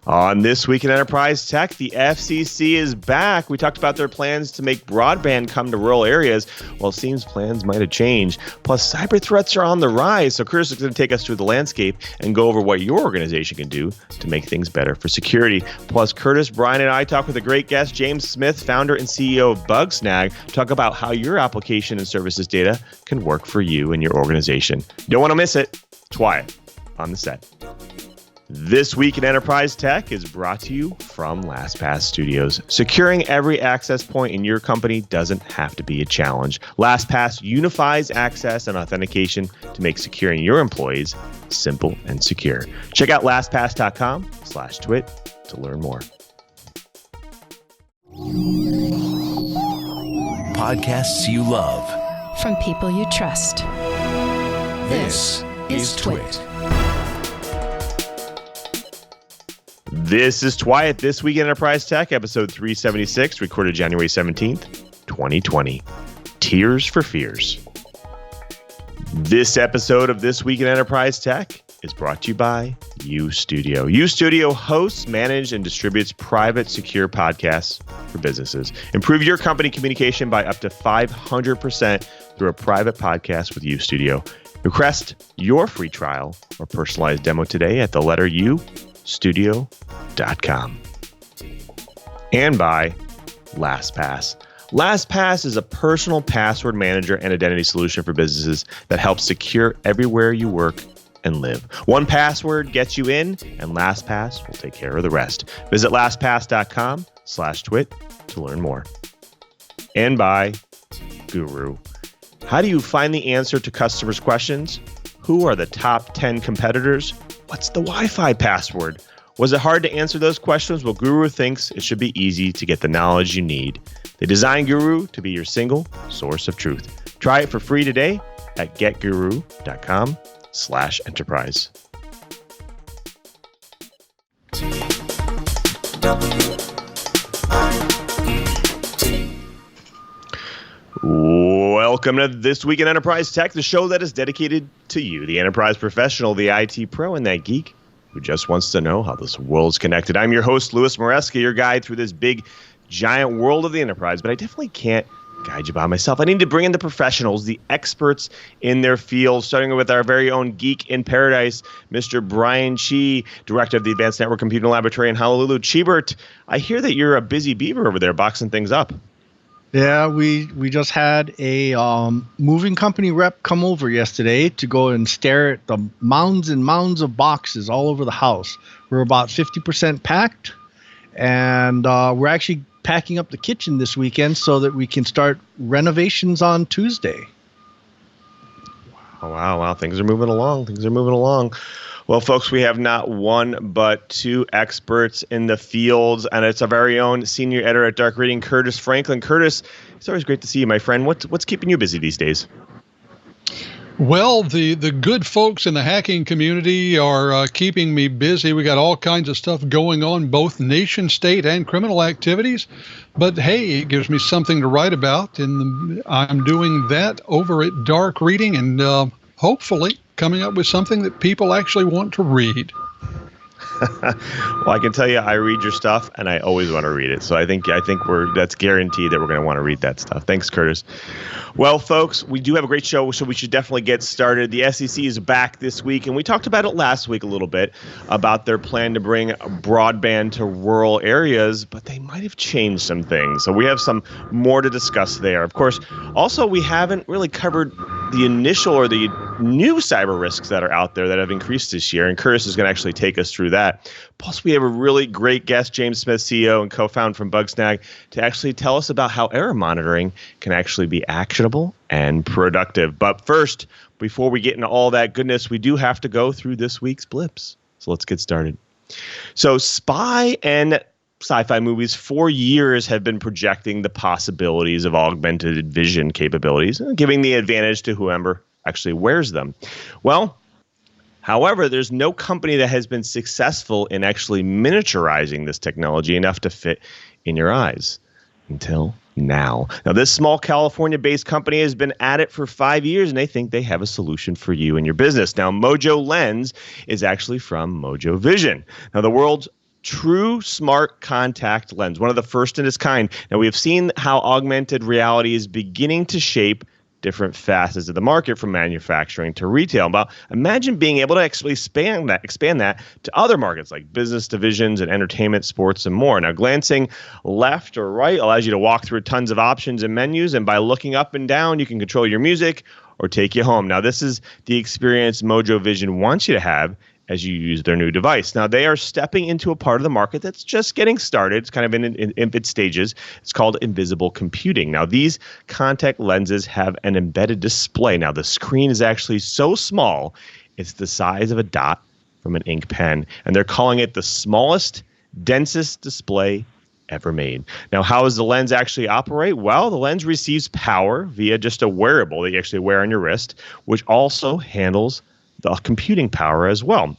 On This Week in Enterprise Tech, the FCC is back. We talked about their plans to make broadband come to rural areas. Well, it seems plans might have changed. Plus, cyber threats are on the rise. So Curtis is going to take us through the landscape and go over what your organization can do to make things better for security. Plus, Curtis, Brian, and I talk with a great guest, James Smith, founder and CEO of Bugsnag, talk about how your application and services data can work for you and your organization. Don't want to miss it. It's Wyatt on the set. This Week in Enterprise Tech is brought to you from LastPass Studios. Securing every access point in your company doesn't have to be a challenge. LastPass unifies access and authentication to make securing your employees simple and secure. Check out lastpass.com/twit to learn more. Podcasts you love. From people you trust. This is Twit. This is Wyatt, This Week in Enterprise Tech, episode 376, recorded January 17th, 2020. Tears for Fears. This episode of This Week in Enterprise Tech is brought to you by UStudio. UStudio hosts, manages, and distributes private, secure podcasts for businesses. Improve your company communication by up to 500% through a private podcast with UStudio. Request your free trial or personalized demo today at the letter U, studio.com. And by LastPass. LastPass is a personal password manager and identity solution for businesses that helps secure everywhere you work and live. One password gets you in, and LastPass will take care of the rest. Visit lastpass.com/twit to learn more. And by Guru. How do you find the answer to customers' questions? Who are the top 10 competitors? What's the Wi-Fi password? Was it hard to answer those questions? Well, Guru thinks it should be easy to get the knowledge you need. They designed Guru to be your single source of truth. Try it for free today at getguru.com/enterprise. Welcome to This Week in Enterprise Tech, the show that is dedicated to you, the enterprise professional, the IT pro, and that geek who just wants to know how this world's connected. I'm your host, Louis Maresca, your guide through this big, giant world of the enterprise, but I definitely can't guide you by myself. I need to bring in the professionals, the experts in their field, starting with our very own geek in paradise, Mr. Brian Chee, director of the Advanced Network Computing Laboratory in Honolulu. Chee-Bert, I hear that you're a busy beaver over there boxing things up. Yeah, we just had a moving company rep come over yesterday to go and stare at the mounds and mounds of boxes all over the house. We're about 50% packed, and we're actually packing up the kitchen this weekend so that we can start renovations on Tuesday. Wow. Things are moving along. Well, folks, we have not one but two experts in the field, and it's our very own senior editor at Dark Reading, Curtis Franklin. Curtis, it's always great to see you, my friend. What's keeping you busy these days? Well, the good folks in the hacking community are keeping me busy. We got all kinds of stuff going on, both nation, state, and criminal activities. But hey, it gives me something to write about, and I'm doing that over at Dark Reading, and hopefully coming up with something that people actually want to read. Well, I can tell you, I read your stuff, and I always want to read it. So I think that's guaranteed that we're going to want to read that stuff. Thanks, Curtis. Well, folks, we do have a great show, so we should definitely get started. The SEC is back this week, and we talked about it last week a little bit about their plan to bring broadband to rural areas, but they might have changed some things. So we have some more to discuss there. Of course, also, we haven't really covered the initial or the new cyber risks that are out there that have increased this year, and Curtis is going to actually take us through that. Plus, we have a really great guest, James Smith, CEO and co-founder from Bugsnag, to actually tell us about how error monitoring can actually be actionable and productive. But first, before we get into all that goodness, we do have to go through this week's blips. So let's get started. So spy and sci-fi movies for years have been projecting the possibilities of augmented vision capabilities, giving the advantage to whoever actually wears them. Well, however, there's no company that has been successful in actually miniaturizing this technology enough to fit in your eyes until now. Now, this small California-based company has been at it for 5 years, and they think they have a solution for you and your business. Now, Mojo Lens is actually from Mojo Vision. Now, the world's true smart contact lens, one of the first in its kind. Now, we have seen how augmented reality is beginning to shape different facets of the market, from manufacturing to retail. But imagine being able to actually expand that to other markets like business divisions and entertainment, sports, and more. Now, glancing left or right allows you to walk through tons of options and menus, and by looking up and down, you can control your music or take you home. Now, this is the experience Mojo Vision wants you to have as you use their new device. Now, they are stepping into a part of the market that's just getting started. It's kind of in infant stages. It's called invisible computing. Now, these contact lenses have an embedded display. Now, the screen is actually so small, it's the size of a dot from an ink pen, and they're calling it the smallest, densest display ever made. Now, how does the lens actually operate? Well, the lens receives power via just a wearable that you actually wear on your wrist, which also handles the computing power as well.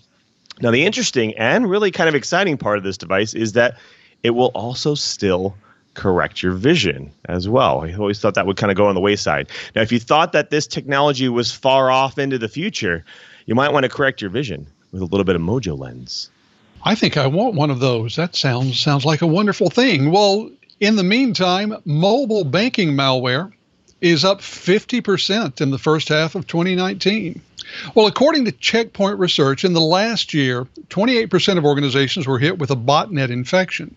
Now, the interesting and really kind of exciting part of this device is that it will also still correct your vision as well. I always thought that would kind of go on the wayside. Now, if you thought that this technology was far off into the future, you might want to correct your vision with a little bit of Mojo Lens. I think I want one of those. That sounds like a wonderful thing. Well, in the meantime, mobile banking malware is up 50% in the first half of 2019. Well, according to Checkpoint Research, in the last year, 28% of organizations were hit with a botnet infection.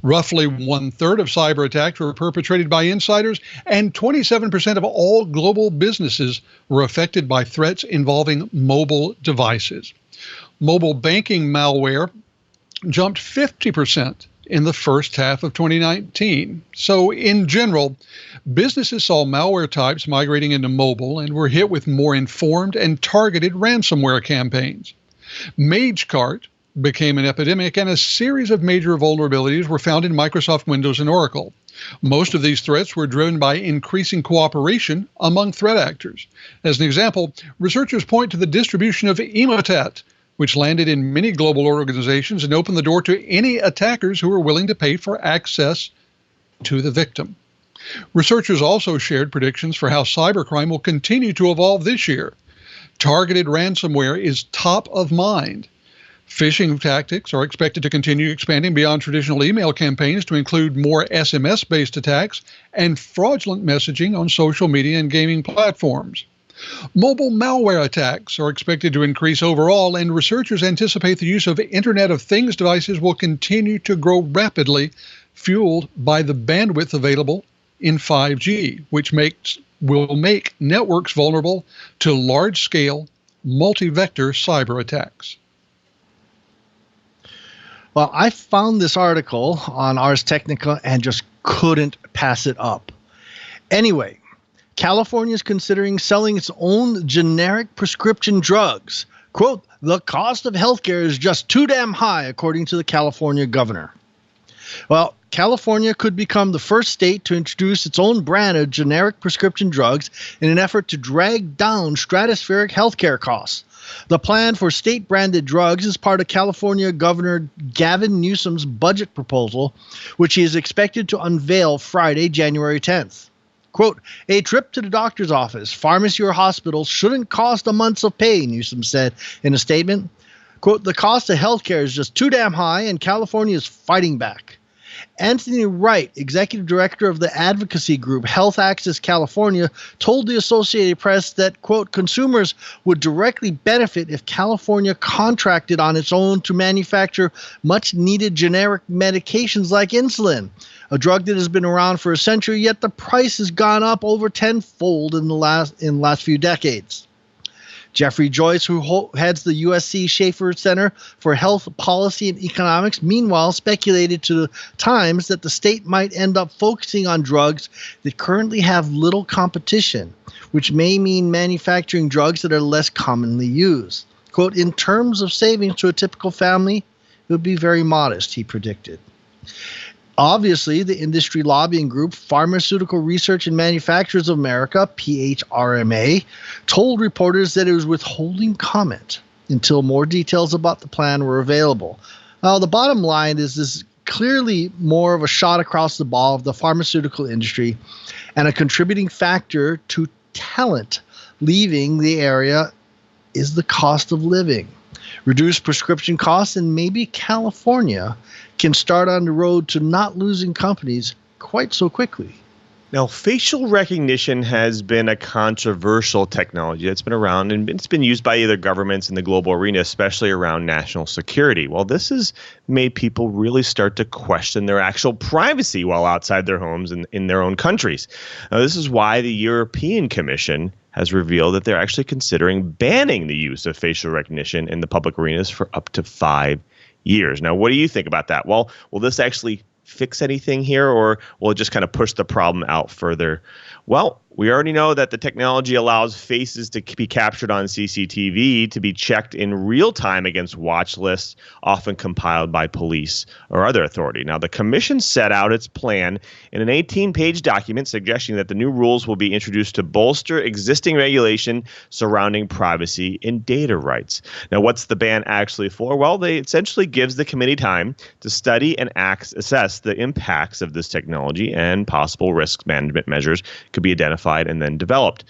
Roughly 1/3 of cyber attacks were perpetrated by insiders, and 27% of all global businesses were affected by threats involving mobile devices. Mobile banking malware jumped 50% in the first half of 2019. So in general, businesses saw malware types migrating into mobile and were hit with more informed and targeted ransomware campaigns. MageCart became an epidemic, and a series of major vulnerabilities were found in Microsoft Windows and Oracle. Most of these threats were driven by increasing cooperation among threat actors. As an example, researchers point to the distribution of Emotet, which landed in many global organizations and opened the door to any attackers who were willing to pay for access to the victim. Researchers also shared predictions for how cybercrime will continue to evolve this year. Targeted ransomware is top of mind. Phishing tactics are expected to continue expanding beyond traditional email campaigns to include more SMS-based attacks and fraudulent messaging on social media and gaming platforms. Mobile malware attacks are expected to increase overall, and researchers anticipate the use of Internet of Things devices will continue to grow rapidly, fueled by the bandwidth available in 5G, which will make networks vulnerable to large-scale, multi-vector cyber attacks. Well, I found this article on Ars Technica and just couldn't pass it up. Anyway, California is considering selling its own generic prescription drugs. Quote, the cost of healthcare is just too damn high, according to the California governor. Well, California could become the first state to introduce its own brand of generic prescription drugs in an effort to drag down stratospheric healthcare costs. The plan for state-branded drugs is part of California Governor Gavin Newsom's budget proposal, which he is expected to unveil Friday, January 10th. Quote, a trip to the doctor's office, pharmacy, or hospital shouldn't cost a month's of pay, Newsom said in a statement. Quote, the cost of healthcare is just too damn high, and California is fighting back. Anthony Wright, executive director of the advocacy group Health Access California, told the Associated Press that, quote, consumers would directly benefit if California contracted on its own to manufacture much-needed generic medications like insulin, a drug that has been around for a century, yet the price has gone up over tenfold in the last few decades. Jeffrey Joyce, who heads the USC Schaefer Center for Health Policy and Economics, meanwhile speculated to the Times that the state might end up focusing on drugs that currently have little competition, which may mean manufacturing drugs that are less commonly used. Quote, in terms of savings to a typical family, it would be very modest, he predicted. Obviously, the industry lobbying group Pharmaceutical Research and Manufacturers of America, PHRMA, told reporters that it was withholding comment until more details about the plan were available. Now, the bottom line is this is clearly more of a shot across the bow of the pharmaceutical industry, and a contributing factor to talent leaving the area is the cost of living. reduce prescription costs, and maybe California can start on the road to not losing companies quite so quickly. Now, facial recognition has been a controversial technology that's been around, and it's been used by other governments in the global arena, especially around national security. Well, this has made people really start to question their actual privacy while outside their homes and in their own countries. Now, this is why the European Commission has revealed that they're actually considering banning the use of facial recognition in the public arenas for up to 5 years. Now, what do you think about that? Well, will this actually fix anything here, or will it just kind of push the problem out further? Well, we already know that the technology allows faces to be captured on CCTV to be checked in real time against watch lists, often compiled by police or other authority. Now, the commission set out its plan in an 18-page document suggesting that the new rules will be introduced to bolster existing regulation surrounding privacy and data rights. Now, what's the ban actually for? Well, they essentially gives the committee time to study and assess the impacts of this technology, and possible risk management measures could be identified and then developed.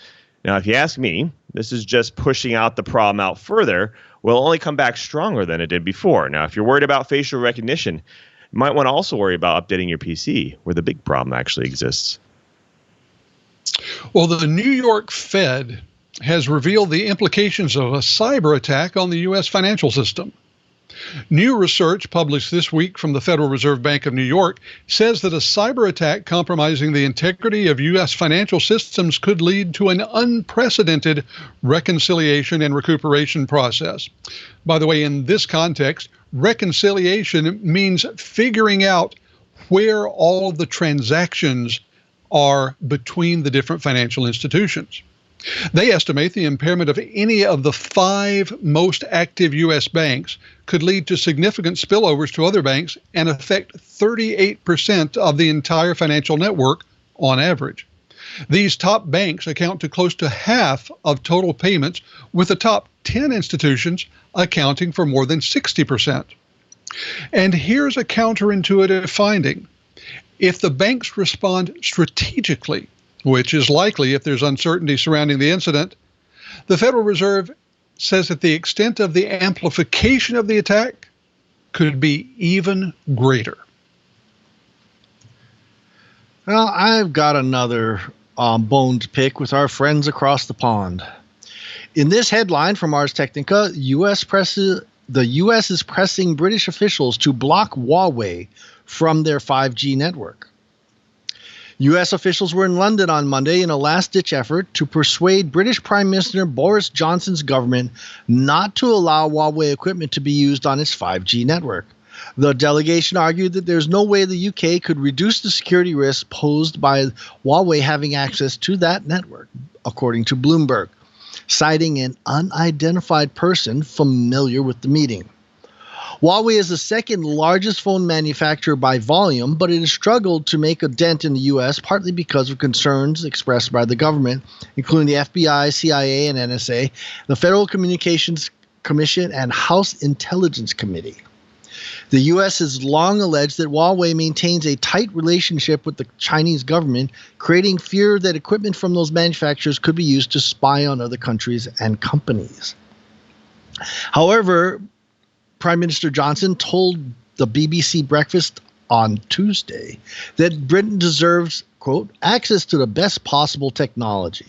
Now, if you ask me, this is just pushing out the problem out further. Will only come back stronger than it did before. Now, if you're worried about facial recognition, you might want to also worry about updating your PC, where the big problem actually exists. Well, the New York Fed has revealed the implications of a cyber attack on the U.S. financial system. New research published this week from the Federal Reserve Bank of New York says that a cyber attack compromising the integrity of U.S. financial systems could lead to an unprecedented reconciliation and recuperation process. By the way, in this context, reconciliation means figuring out where all the transactions are between the different financial institutions. They estimate the impairment of any of the 5 most active U.S. banks could lead to significant spillovers to other banks and affect 38% of the entire financial network on average. These top banks account to close to half of total payments, with the top 10 institutions accounting for more than 60%. And here's a counterintuitive finding. If the banks respond strategically, which is likely if there's uncertainty surrounding the incident, the Federal Reserve says that the extent of the amplification of the attack could be even greater. Well, I've got another bone to pick with our friends across the pond. In this headline from Ars Technica, the U.S. is pressing British officials to block Huawei from their 5G network. U.S. officials were in London on Monday in a last-ditch effort to persuade British Prime Minister Boris Johnson's government not to allow Huawei equipment to be used on its 5G network. The delegation argued that there's no way the UK could reduce the security risk posed by Huawei having access to that network, according to Bloomberg, citing an unidentified person familiar with the meeting. Huawei is the second largest phone manufacturer by volume, but it has struggled to make a dent in the U.S., partly because of concerns expressed by the government, including the FBI, CIA, and NSA, the Federal Communications Commission, and House Intelligence Committee. The U.S. has long alleged that Huawei maintains a tight relationship with the Chinese government, creating fear that equipment from those manufacturers could be used to spy on other countries and companies. However, Prime Minister Johnson told the BBC Breakfast on Tuesday that Britain deserves, quote, access to the best possible technology.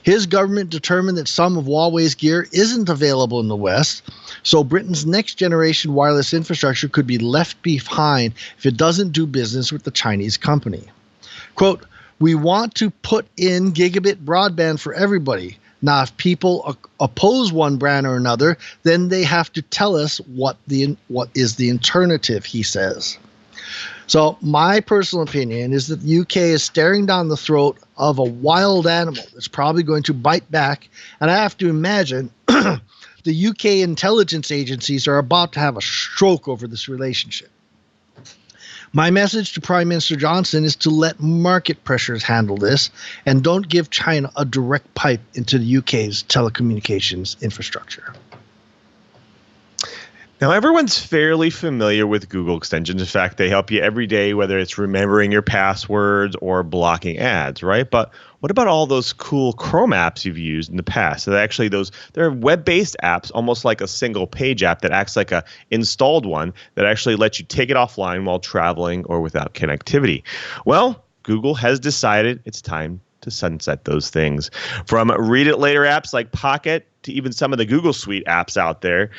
His government determined that some of Huawei's gear isn't available in the West, so Britain's next generation wireless infrastructure could be left behind if it doesn't do business with the Chinese company. Quote, we want to put in gigabit broadband for everybody. Now, if people oppose one brand or another, then they have to tell us what is the alternative, he says. So my personal opinion is that the UK is staring down the throat of a wild animal that's probably going to bite back. And I have to imagine the UK intelligence agencies are about to have a stroke over this relationship. My message to Prime Minister Johnson is to let market pressures handle this and don't give China a direct pipe into the UK's telecommunications infrastructure. Now, everyone's fairly familiar with Google extensions. In fact, they help you every day, whether it's remembering your passwords or blocking ads, right? But what about all those cool Chrome apps you've used in the past? So they're web-based apps, almost like a single page app that acts like a installed one that actually lets you take it offline while traveling or without connectivity. Well, Google has decided it's time to sunset those things. From read it later apps like Pocket to even some of the Google Suite apps out there,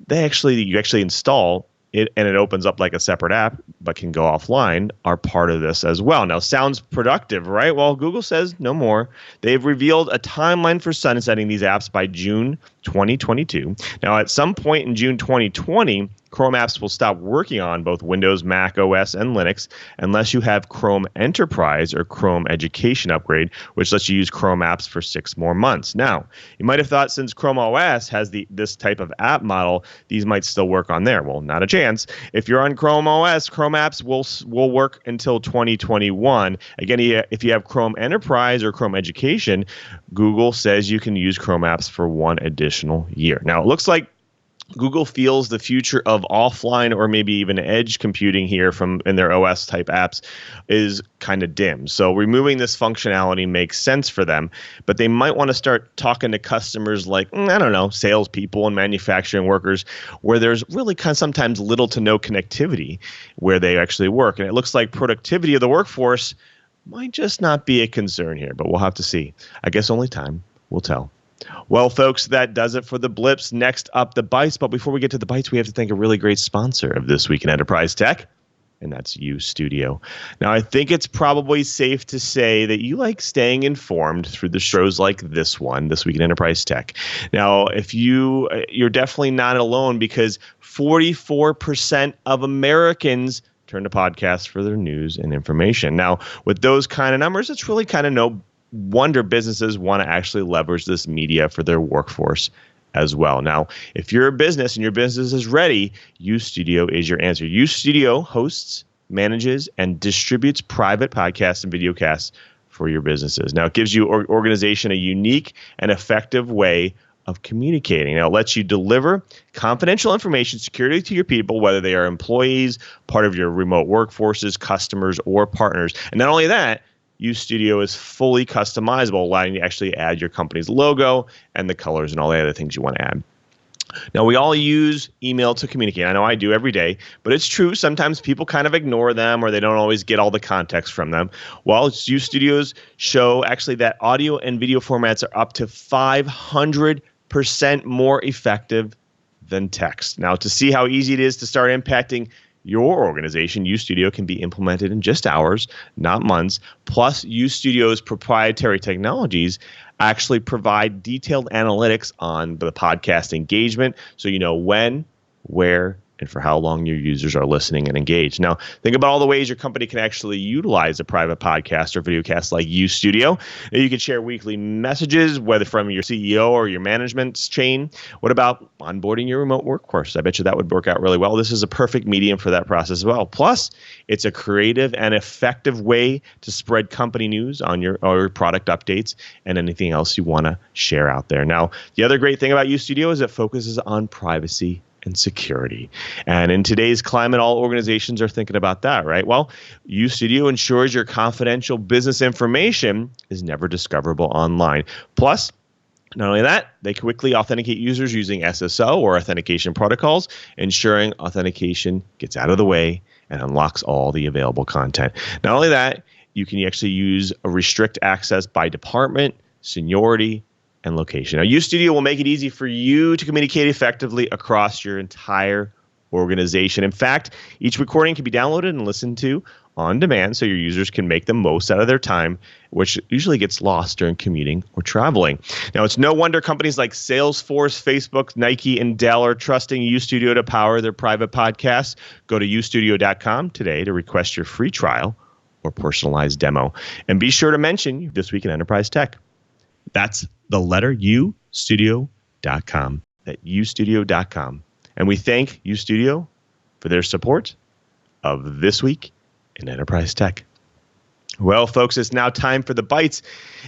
you actually install it and it opens up like a separate app but can go offline, are part of this as well. Now, sounds productive, right? Well, Google says no more. They've revealed a timeline for sunsetting these apps by June 2022. Now, at some point in June 2020, Chrome apps will stop working on both Windows, Mac OS, and Linux unless you have Chrome Enterprise or Chrome Education upgrade, which lets you use Chrome apps for 6 more months. Now, you might have thought since Chrome OS has this type of app model, these might still work on there. Well, not a chance. If you're on Chrome OS, Chrome apps will work until 2021. Again, if you have Chrome Enterprise or Chrome Education, Google says you can use Chrome apps for 1 additional year. Now, it looks like Google feels the future of offline or maybe even edge computing here in their OS type apps is kind of dim. So removing this functionality makes sense for them, but they might want to start talking to customers like, I don't know, salespeople and manufacturing workers where there's really kind of sometimes little to no connectivity where they actually work. And it looks like productivity of the workforce might just not be a concern here, but we'll have to see. I guess only time will tell. Well, folks, that does it for the blips. Next up, the bites. But before we get to the bites, we have to thank a really great sponsor of This Week in Enterprise Tech, and that's UStudio. Now, I think it's probably safe to say that you like staying informed through the shows like this one, This Week in Enterprise Tech. Now, if you're definitely not alone, because 44% of Americans turn to podcasts for their news and information. Now, with those kind of numbers, it's really kind of no wonder businesses want to actually leverage this media for their workforce as well. Now, if you're a business and your business is ready, UStudio is your answer. UStudio hosts, manages, and distributes private podcasts and videocasts for your businesses. Now, it gives you organization a unique and effective way of communicating. Now, it lets you deliver confidential information securely to your people, whether they are employees, part of your remote workforces, customers, or partners. And not only that, UStudio is fully customizable, allowing you to actually add your company's logo and the colors and all the other things you want to add. Now, we all use email to communicate. I know I do every day, but it's true. Sometimes people kind of ignore them or they don't always get all the context from them. Well, UStudio's show actually that audio and video formats are up to 500% more effective than text. Now, to see how easy it is to start impacting your organization, UStudio can be implemented in just hours, not months. Plus, UStudio's proprietary technologies actually provide detailed analytics on the podcast engagement, so you know when, where, and for how long your users are listening and engaged. Now, think about all the ways your company can actually utilize a private podcast or videocast like UStudio. You can share weekly messages, whether from your CEO or your management's chain. What about onboarding your remote workforce? I bet you that would work out really well. This is a perfect medium for that process as well. Plus, it's a creative and effective way to spread company news on your product updates and anything else you want to share out there. Now, the other great thing about UStudio is it focuses on privacy and security. And in today's climate, all organizations are thinking about that, right? Well, UStudio ensures your confidential business information is never discoverable online. Plus, not only that, they quickly authenticate users using SSO or authentication protocols, ensuring authentication gets out of the way and unlocks all the available content. Not only that, you can actually use a restrict access by department, seniority, and location. Now, UStudio will make it easy for you to communicate effectively across your entire organization. In fact, each recording can be downloaded and listened to on demand so your users can make the most out of their time, which usually gets lost during commuting or traveling. Now, it's no wonder companies like Salesforce, Facebook, Nike, and Dell are trusting UStudio to power their private podcasts. Go to ustudio.com today to request your free trial or personalized demo. And be sure to mention This Week in Enterprise Tech. That's the letter U, studio.com, at ustudio.com. And we thank UStudio for their support of This Week in Enterprise Tech. Well, folks, it's now time for the bites.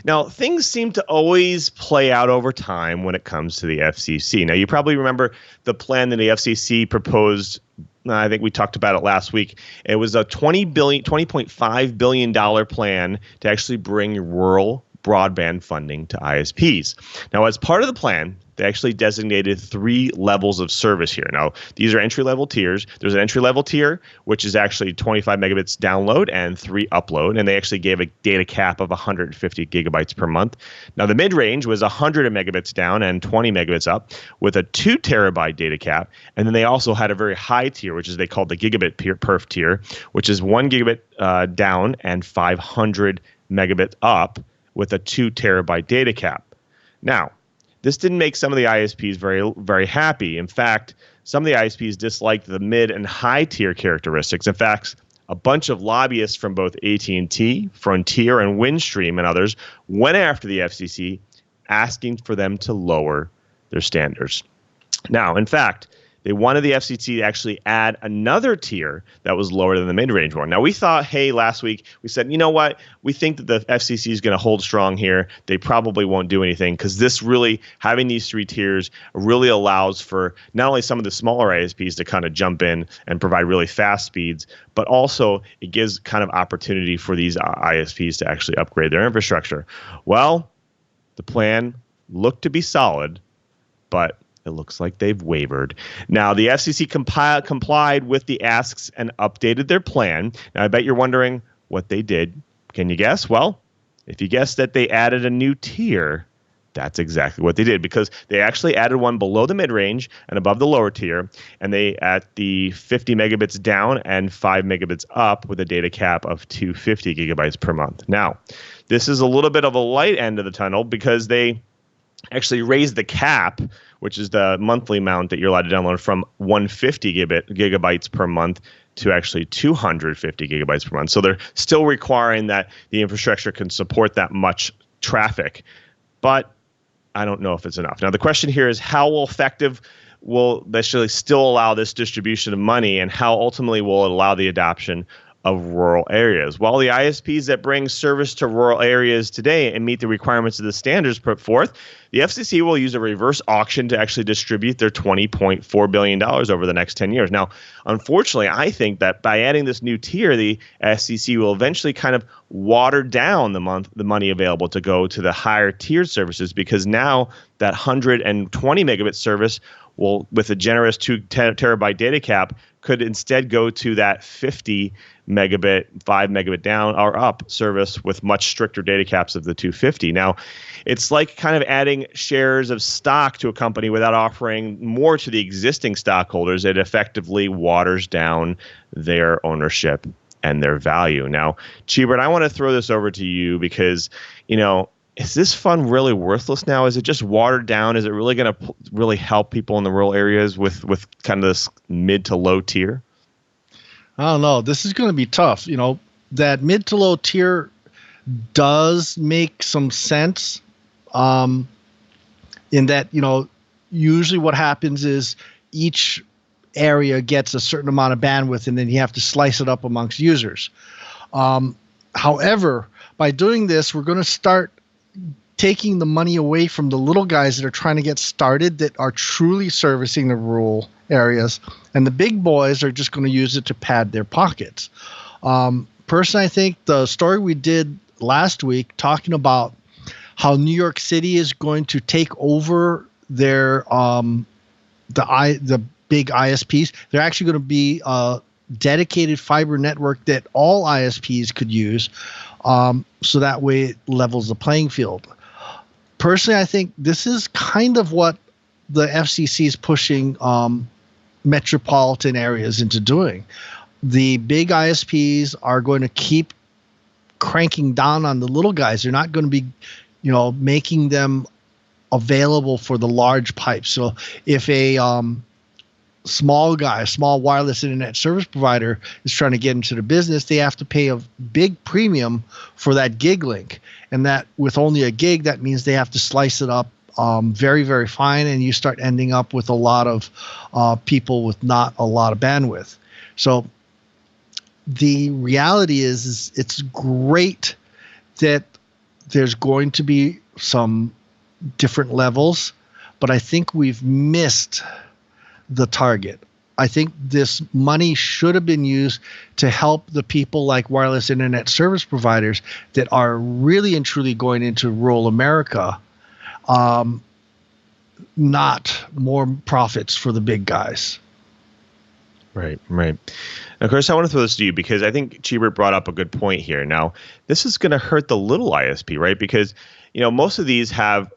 Now, things seem to always play out over time when it comes to the FCC. Now, you probably remember the plan that the FCC proposed. I think we talked about it last week. It was a $20.5 billion plan to actually bring rural broadband funding to ISPs. Now, as part of the plan, they actually designated 3 levels of service here. Now, these are entry-level tiers. There's an entry-level tier, which is actually 25 megabits download and 3 upload, and they actually gave a data cap of 150 gigabytes per month. Now, the mid-range was 100 megabits down and 20 megabits up with a 2 terabyte data cap, and then they also had a very high tier, which is they called the gigabit perf tier, which is 1 gigabit down and 500 megabits up with a 2 terabyte data cap. Now, this didn't make some of the ISPs very, very happy. In fact, some of the ISPs disliked the mid and high tier characteristics. In fact, a bunch of lobbyists from both AT&T, Frontier, and Windstream and others went after the FCC, asking for them to lower their standards. Now, in fact, they wanted the FCC to actually add another tier that was lower than the mid-range one. Now, we thought, hey, last week, we said, you know what? We think that the FCC is going to hold strong here. They probably won't do anything because this really, having these 3 tiers really allows for not only some of the smaller ISPs to kind of jump in and provide really fast speeds, but also it gives kind of opportunity for these ISPs to actually upgrade their infrastructure. Well, the plan looked to be solid, but it looks like they've wavered. Now, the FCC complied with the asks and updated their plan. Now, I bet you're wondering what they did. Can you guess? Well, if you guess that they added a new tier, that's exactly what they did, because they actually added one below the mid-range and above the lower tier, and they at the 50 megabits down and 5 megabits up with a data cap of 250 gigabytes per month. Now, this is a little bit of a light end of the tunnel because they actually raised the cap, which is the monthly amount that you're allowed to download, from 150 gigabytes per month to actually 250 gigabytes per month. So they're still requiring that the infrastructure can support that much traffic. But I don't know if it's enough. Now, the question here is how effective will this still allow this distribution of money, and how ultimately will it allow the adoption of rural areas? Well, the ISPs that bring service to rural areas today and meet the requirements of the standards put forth, the FCC will use a reverse auction to actually distribute their $20.4 billion over the next 10 years. Now, unfortunately, I think that by adding this new tier, the FCC will eventually kind of water down the money available to go to the higher tiered services, because now that 120 megabit service will, with a generous 2 terabyte data cap, could instead go to that 50 megabit, 5 megabit down or up service with much stricter data caps of the 250. Now, it's like kind of adding shares of stock to a company without offering more to the existing stockholders. It effectively waters down their ownership and their value. Now, Chee, I want to throw this over to you because, is this fund really worthless now? Is it just watered down? Is it really going to really help people in the rural areas with kind of this mid to low tier? I don't know. This is going to be tough. That mid to low tier does make some sense in that, usually what happens is each area gets a certain amount of bandwidth, and then you have to slice it up amongst users. However, by doing this, we're going to start taking the money away from the little guys that are trying to get started, that are truly servicing the rural areas, and the big boys are just going to use it to pad their pockets. Personally, I think the story we did last week talking about how New York City is going to take over their the big ISPs. They're actually going to be a dedicated fiber network that all ISPs could use, so that way it levels the playing field. Personally, I think this is kind of what the FCC is pushing metropolitan areas into doing. The big ISPs are going to keep cranking down on the little guys. They're not going to be, making them available for the large pipes. So if a small wireless internet service provider is trying to get into the business, they have to pay a big premium for that gig link. And that with only a gig, that means they have to slice it up very, very fine, and you start ending up with a lot of people with not a lot of bandwidth. So the reality is it's great that there's going to be some different levels, but I think we've missed the target. I think this money should have been used to help the people like wireless internet service providers that are really and truly going into rural America, not more profits for the big guys. Right. Now, Chris, I want to throw this to you because I think Chee brought up a good point here. Now, this is going to hurt the little ISP, right? Because, most of these have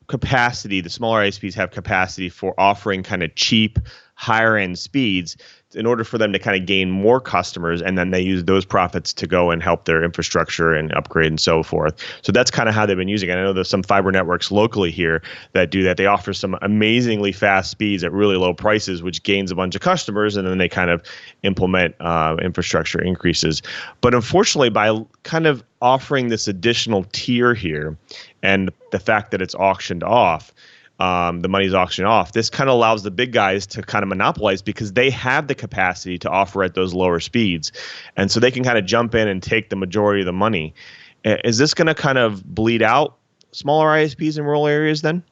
capacity. The smaller ISPs have capacity for offering kind of cheap, higher end speeds in order for them to kind of gain more customers, and then they use those profits to go and help their infrastructure and upgrade and so forth. So that's kind of how they've been using it. I know there's some fiber networks locally here that do that. They offer some amazingly fast speeds at really low prices, which gains a bunch of customers, and then they kind of implement infrastructure increases. But unfortunately, by kind of offering this additional tier here and the fact that it's auctioned off, the money's auctioned off, this kind of allows the big guys to kind of monopolize because they have the capacity to offer at those lower speeds. And so they can kind of jump in and take the majority of the money. Is this going to kind of bleed out smaller ISPs in rural areas then?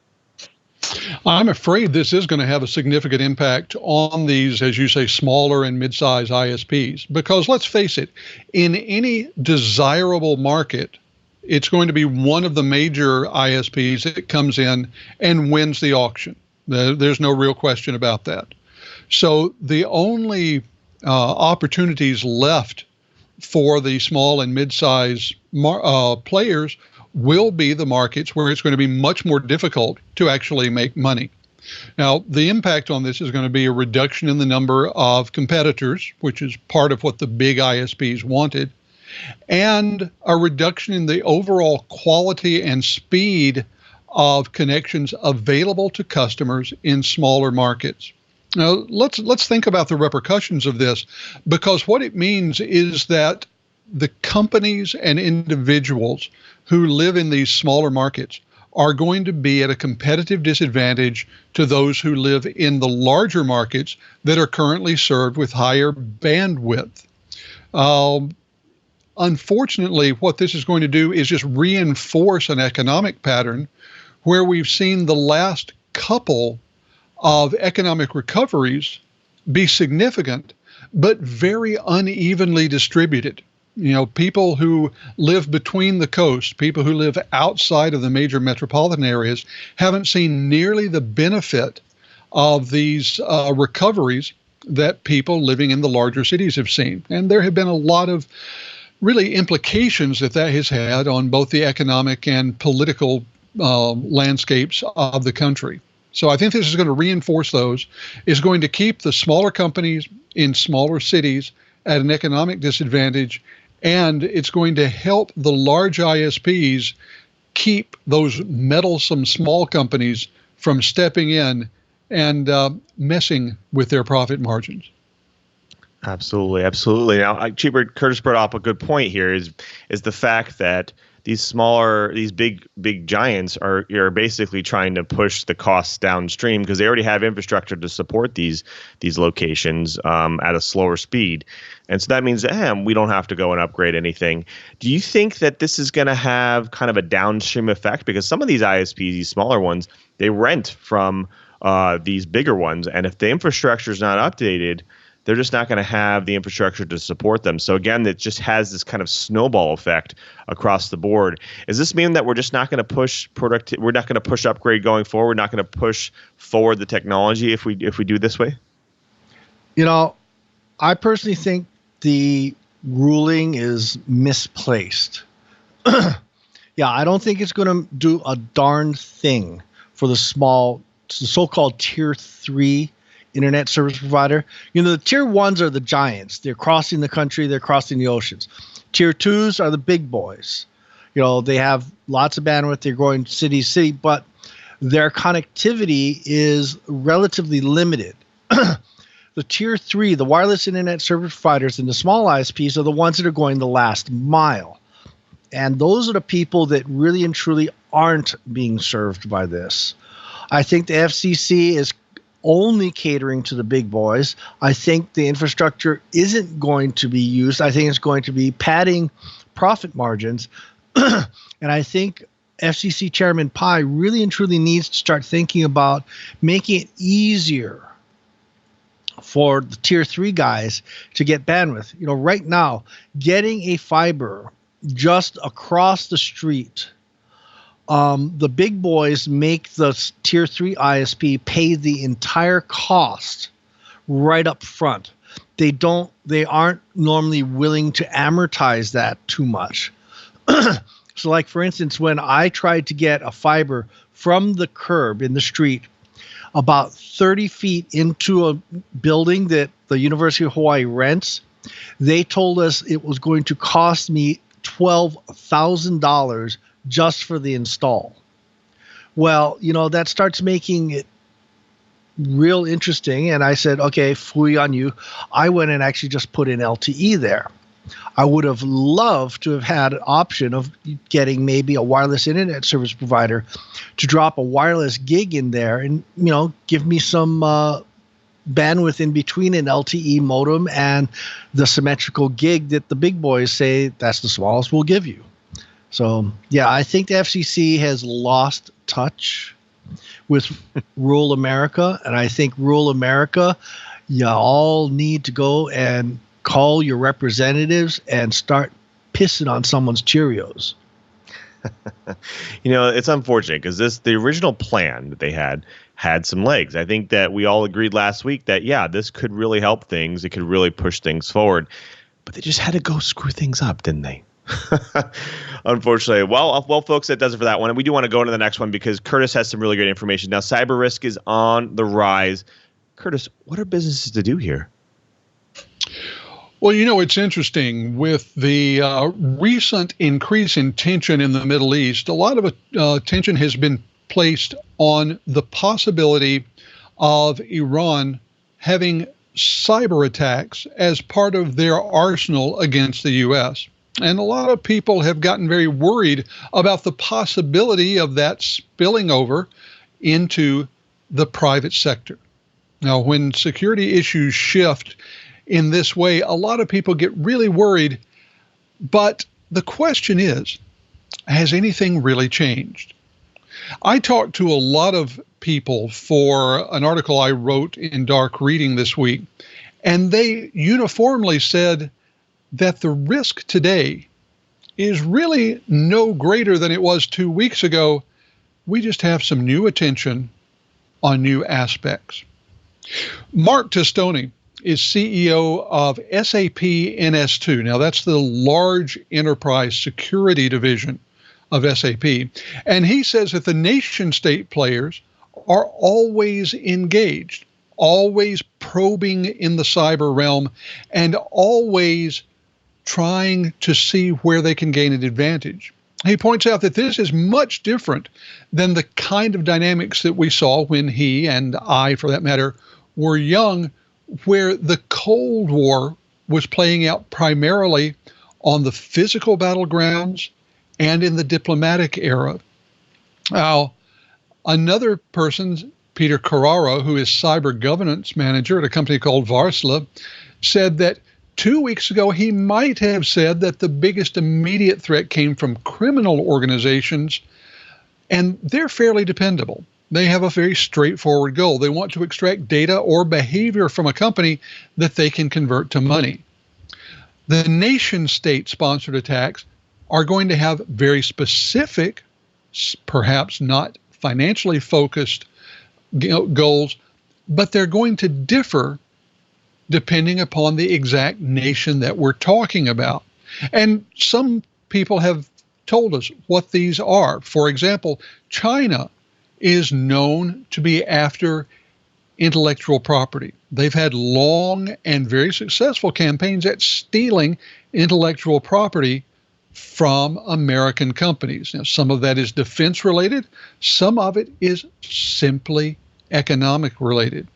I'm afraid this is going to have a significant impact on these, as you say, smaller and mid-size ISPs. Because let's face it, in any desirable market, it's going to be one of the major ISPs that comes in and wins the auction. There's no real question about that. So the only opportunities left for the small and mid-size players will be the markets where it's going to be much more difficult to actually make money. Now, the impact on this is going to be a reduction in the number of competitors, which is part of what the big ISPs wanted, and a reduction in the overall quality and speed of connections available to customers in smaller markets. Now, let's think about the repercussions of this, because what it means is that the companies and individuals who live in these smaller markets are going to be at a competitive disadvantage to those who live in the larger markets that are currently served with higher bandwidth. Unfortunately, what this is going to do is just reinforce an economic pattern where we've seen the last couple of economic recoveries be significant, but very unevenly distributed. People who live between the coast, people who live outside of the major metropolitan areas, haven't seen nearly the benefit of these recoveries that people living in the larger cities have seen. And there have been a lot of really implications that has had on both the economic and political landscapes of the country. So I think this is going to reinforce those. It's going to keep the smaller companies in smaller cities at an economic disadvantage, and it's going to help the large ISPs keep those meddlesome small companies from stepping in and messing with their profit margins. Absolutely. Now, Curtis brought up a good point here is the fact that these big giants are basically trying to push the costs downstream because they already have infrastructure to support these locations at a slower speed. And so that means that we don't have to go and upgrade anything. Do you think that this is going to have kind of a downstream effect? Because some of these ISPs, these smaller ones, they rent from these bigger ones. And if the infrastructure is not updated, they're just not going to have the infrastructure to support them. So again, it just has this kind of snowball effect across the board. Does this mean that we're just not going to push we're not going to push upgrade going forward? We're not going to push forward the technology if we do this way? I personally think the ruling is misplaced. I don't think it's going to do a darn thing for the so-called tier 3 internet service provider. The tier 1s are the giants. They're crossing the country. They're crossing the oceans. Tier 2s are the big boys. They have lots of bandwidth. They're going city to city, but their connectivity is relatively limited. The tier 3, the wireless internet service providers and the small ISPs are the ones that are going the last mile. And those are the people that really and truly aren't being served by this. I think the FCC is only catering to the big boys. I think the infrastructure isn't going to be used. I think it's going to be padding profit margins. And I think FCC Chairman Pai really and truly needs to start thinking about making it easier for the tier 3 guys to get bandwidth. Right now, getting a fiber just across the street, the big boys make the tier 3 ISP pay the entire cost right up front. They aren't normally willing to amortize that too much. So like, for instance, when I tried to get a fiber from the curb in the street about 30 feet into a building that the University of Hawaii rents, they told us it was going to cost me $12,000 just for the install. Well, that starts making it real interesting. And I said, okay, fooey on you. I went and actually just put in LTE there. I would have loved to have had an option of getting maybe a wireless internet service provider to drop a wireless gig in there and, give me some bandwidth in between an LTE modem and the symmetrical gig that the big boys say that's the smallest we'll give you. So, yeah, I think the FCC has lost touch with rural America. And I think rural America, you all need to go and call your representatives and start pissing on someone's Cheerios. It's unfortunate because the original plan that they had some legs. I think that we all agreed last week that, yeah, this could really help things. It could really push things forward. But they just had to go screw things up, didn't they? Unfortunately. Well, folks, that does it for that one. And we do want to go into the next one because Curtis has some really great information. Now, cyber risk is on the rise. Curtis, what are businesses to do here? Well, it's interesting. With the recent increase in tension in the Middle East, a lot of attention has been placed on the possibility of Iran having cyber attacks as part of their arsenal against the U.S. And a lot of people have gotten very worried about the possibility of that spilling over into the private sector. Now, when security issues shift in this way, a lot of people get really worried. But the question is, has anything really changed? I talked to a lot of people for an article I wrote in Dark Reading this week, and they uniformly said that the risk today is really no greater than it was 2 weeks ago. We just have some new attention on new aspects. Mark Testoni is CEO of SAP NS2. Now, that's the large enterprise security division of SAP. And he says that the nation-state players are always engaged, always probing in the cyber realm, and always trying to see where they can gain an advantage. He points out that this is much different than the kind of dynamics that we saw when he and I, for that matter, were young, where the Cold War was playing out primarily on the physical battlegrounds and in the diplomatic era. Now, another person, Peter Carraro, who is cyber governance manager at a company called Varsla, said that 2 weeks ago he might have said that the biggest immediate threat came from criminal organizations, and they're fairly dependable. They have a very straightforward goal. They want to extract data or behavior from a company that they can convert to money. The nation-state sponsored attacks are going to have very specific, perhaps not financially focused goals, but they're going to differ depending upon the exact nation that we're talking about. And some people have told us what these are. For example, China is known to be after intellectual property. They've had long and very successful campaigns at stealing intellectual property from American companies. Now, some of that is defense related, some of it is simply economic related.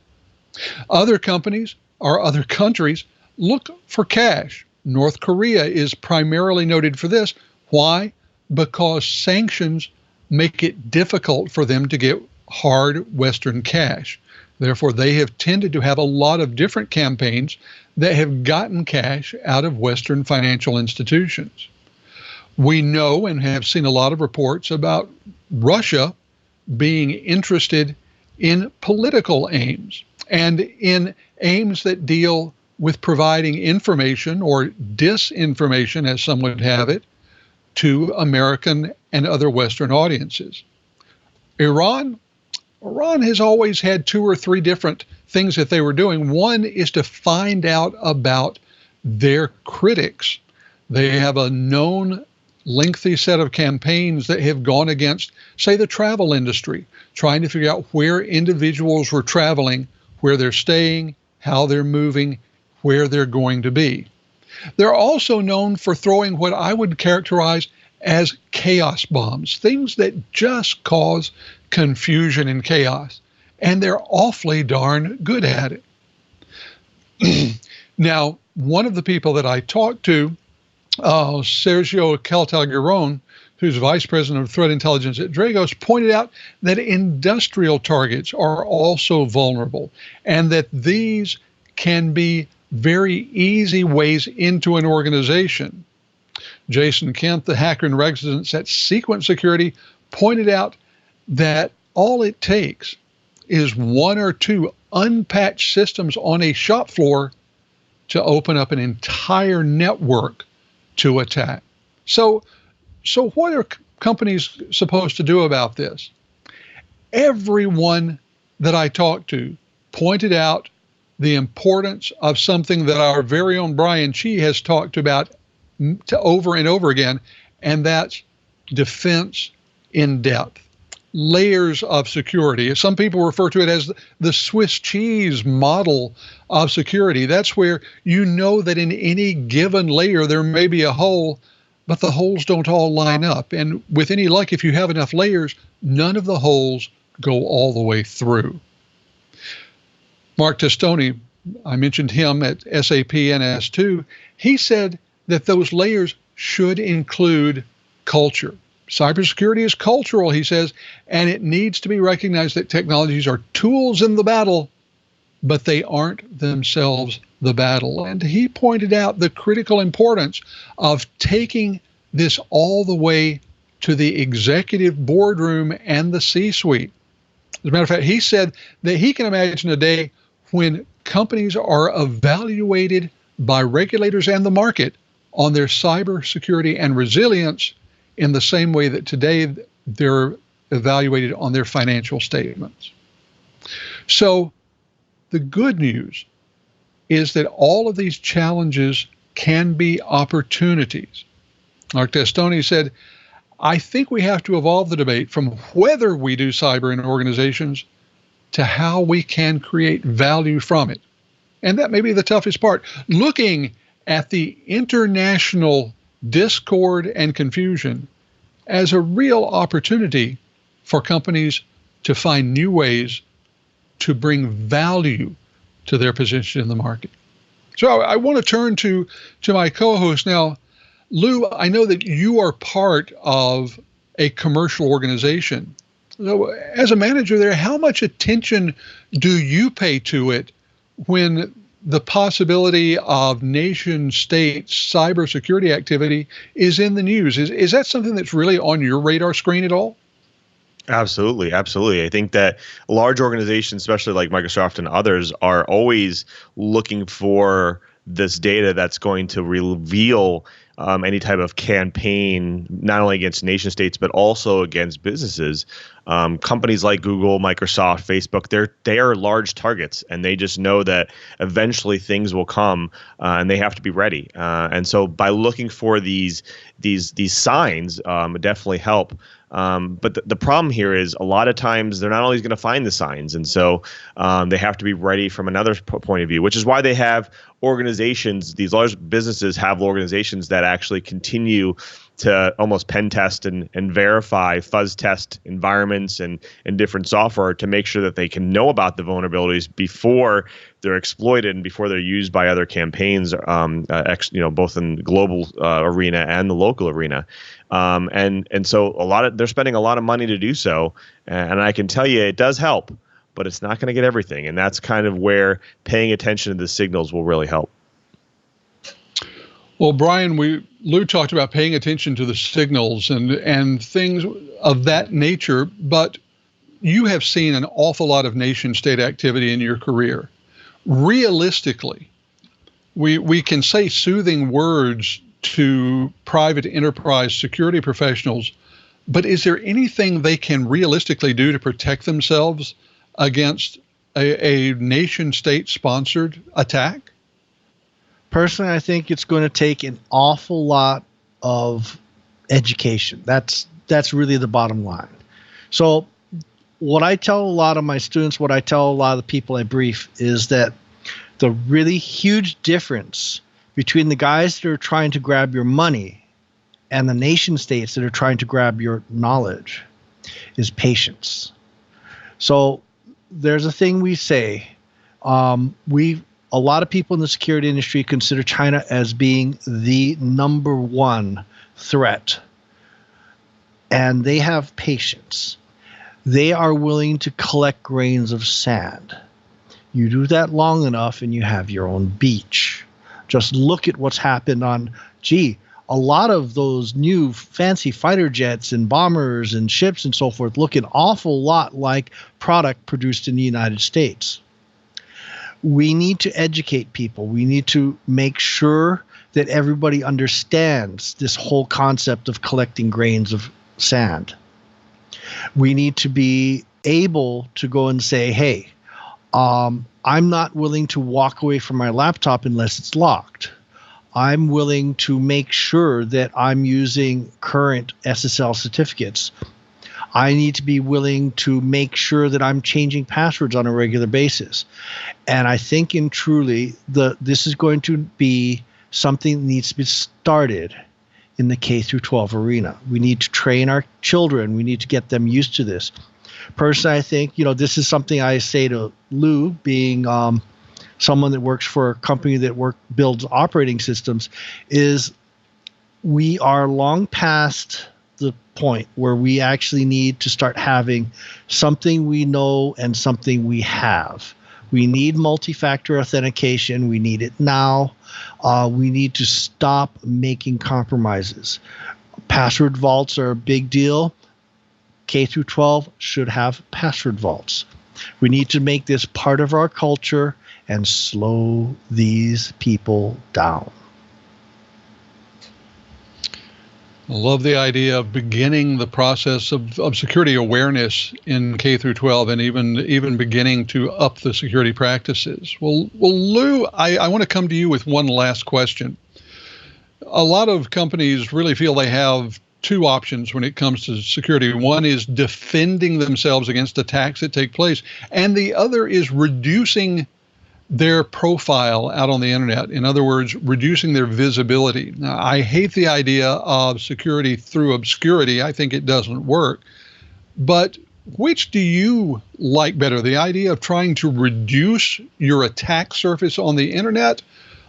Other companies or other countries look for cash. North Korea is primarily noted for this. Why? Because sanctions make it difficult for them to get hard Western cash. Therefore, they have tended to have a lot of different campaigns that have gotten cash out of Western financial institutions. We know and have seen a lot of reports about Russia being interested in political aims and in aims that deal with providing information or disinformation, as some would have it, to American and other Western audiences. Iran has always had 2 or 3 different things that they were doing. One is to find out about their critics. They have a known lengthy set of campaigns that have gone against, say, the travel industry, trying to figure out where individuals were traveling, where they're staying, how they're moving, where they're going to be. They're also known for throwing what I would characterize as chaos bombs, things that just cause confusion and chaos, and they're awfully darn good at it. Now, one of the people that I talked to, Sergio Caltagirón, who's vice president of threat intelligence at Dragos, pointed out that industrial targets are also vulnerable and that these can be very easy ways into an organization. Jason Kemp, the hacker in residence at Sequence Security, pointed out that all it takes is 1 or 2 unpatched systems on a shop floor to open up an entire network to attack. So what are companies supposed to do about this? Everyone that I talked to pointed out the importance of something that our very own Brian Chee has talked about over and over again, and that's defense in depth. Layers of security. Some people refer to it as the Swiss cheese model of security. That's where you know that in any given layer there may be a hole, but the holes don't all line up. And with any luck, if you have enough layers, none of the holes go all the way through. Mark Testoni, I mentioned him at SAP NS2, he said that those layers should include culture. Cybersecurity is cultural, he says, and it needs to be recognized that technologies are tools in the battle, but they aren't themselves the battle. And he pointed out the critical importance of taking this all the way to the executive boardroom and the C-suite. As a matter of fact, he said that he can imagine a day when companies are evaluated by regulators and the market on their cybersecurity and resilience in the same way that today they're evaluated on their financial statements. So the good news is that all of these challenges can be opportunities. Mark Testoni said, I think we have to evolve the debate from whether we do cyber in organizations to how we can create value from it. And that may be the toughest part. Looking at the international discord and confusion as a real opportunity for companies to find new ways to bring value to their position in the market. So I want to turn to my co-host now. Lou, I know that you are part of a commercial organization. So as a manager there, how much attention do you pay to it when the possibility of nation-state cybersecurity activity is in the news? Is that something that's really on your radar screen at all? Absolutely. I think that large organizations, especially like Microsoft and others, are always looking for this data that's going to reveal any type of campaign, not only against nation states, but also against businesses. Companies like Google, Microsoft, Facebook, they are large targets, and they just know that eventually things will come, and they have to be ready. And so by looking for these signs, it definitely help. But the problem here is a lot of times they're not always going to find the signs. And so they have to be ready from another point of view, which is why they have organizations. These large businesses have organizations that actually continue to almost pen test and verify, fuzz test environments and different software to make sure that they can know about the vulnerabilities before they're exploited and before they're used by other campaigns, both in the global arena and the local arena. And so they're spending a lot of money to do so. And I can tell you it does help. but it's not going to get everything. And that's kind of where paying attention to the signals will really help. Well, Brian, Lou talked about paying attention to the signals and things of that nature, but you have seen an awful lot of nation-state activity in your career. Realistically, we can say soothing words to private enterprise security professionals, but is there anything they can realistically do to protect themselves against a nation-state sponsored attack? Personally, I think it's going to take an awful lot of education. That's really the bottom line. So what I tell a lot of my students, what I tell a lot of the people I brief, is that the really huge difference between the guys that are trying to grab your money and the nation states that are trying to grab your knowledge is patience. So there's a thing we say, a lot of people in the security industry consider China as being the number one threat. And they have patience. They are willing to collect grains of sand. You do that long enough and you have your own beach. Just look at what's happened on, a lot of those new fancy fighter jets and bombers and ships and so forth look an awful lot like product produced in the United States. We need to educate people. We need to make sure that everybody understands this whole concept of collecting grains of sand. We need to be able to go and say, hey, I'm not willing to walk away from my laptop unless it's locked. I'm willing to make sure that I'm using current SSL certificates. I need to be willing to make sure that I'm changing passwords on a regular basis. And I think this is going to be something that needs to be started in the K through 12 arena. We need to train our children. We need to get them used to this. Personally, I think, this is something I say to Lou, being someone that works for a company that builds operating systems, is we are long past the point where we actually need to start having something we know and something we have. We need multi-factor authentication. We need it now. We need to stop making compromises. Password vaults are a big deal. K through 12 should have password vaults. We need to make this part of our culture and slow these people down. I love the idea of beginning the process of security awareness in K through 12 and even beginning to up the security practices. Well, Lou, I want to come to you with one last question. A lot of companies really feel they have two options when it comes to security. One is defending themselves against attacks that take place, and the other is reducing their profile out on the internet. In other words, reducing their visibility. Now, I hate the idea of security through obscurity. I think it doesn't work. But which do you like better? The idea of trying to reduce your attack surface on the internet,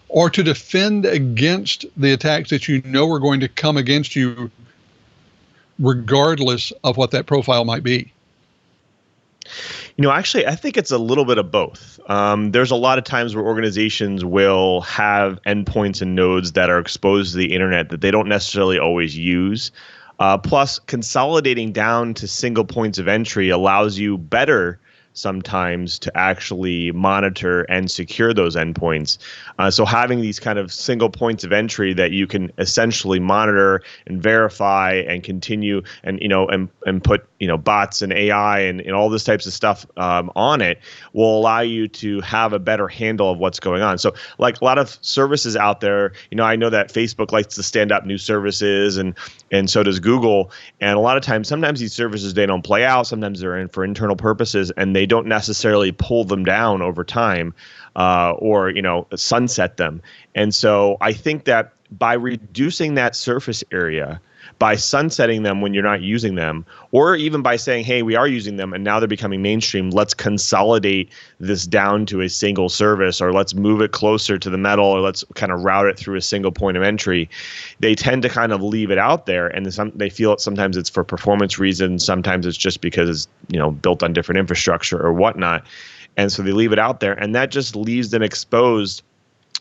or to defend against the attacks that you know are going to come against you regardless of what that profile might be? Actually, I think it's a little bit of both. There's a lot of times where organizations will have endpoints and nodes that are exposed to the internet that they don't necessarily always use. Plus, consolidating down to single points of entry allows you better sometimes to actually monitor and secure those endpoints. So having these kind of single points of entry that you can essentially monitor and verify and continue and put bots and AI and all this types of stuff on it will allow you to have a better handle of what's going on. So like a lot of services out there, I know that Facebook likes to stand up new services and so does Google. And a lot of times, sometimes these services, they don't play out. Sometimes they're in for internal purposes and they don't necessarily pull them down over time or sunset them. And so I think that by reducing that surface area, by sunsetting them when you're not using them, or even by saying, hey, we are using them and now they're becoming mainstream, let's consolidate this down to a single service, or let's move it closer to the metal, or let's kind of route it through a single point of entry. They tend to kind of leave it out there, and they feel it, sometimes it's for performance reasons, sometimes it's just because it's, you know, built on different infrastructure or whatnot. And so they leave it out there, and that just leaves them exposed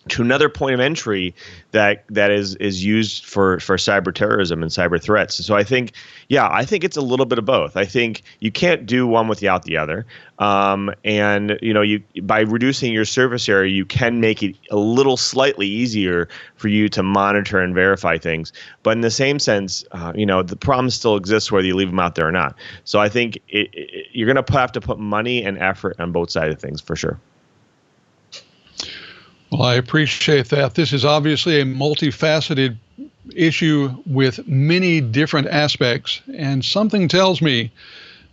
to another point of entry that is used for cyber terrorism and cyber threats. So I think it's a little bit of both. I think you can't do one without the other. And you know, by reducing your surface area, you can make it a little slightly easier for you to monitor and verify things. But in the same sense, you know, the problem still exists whether you leave them out there or not. So I think you're going to have to put money and effort on both sides of things for sure. Well, I appreciate that. This is obviously a multifaceted issue with many different aspects, and something tells me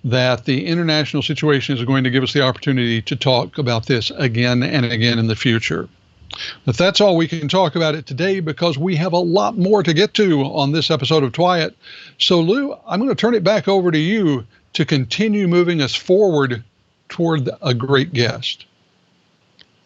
that the international situation is going to give us the opportunity to talk about this again and again in the future. But that's all we can talk about it today, because we have a lot more to get to on this episode of Twiat. So, Lou, I'm going to turn it back over to you to continue moving us forward toward a great guest.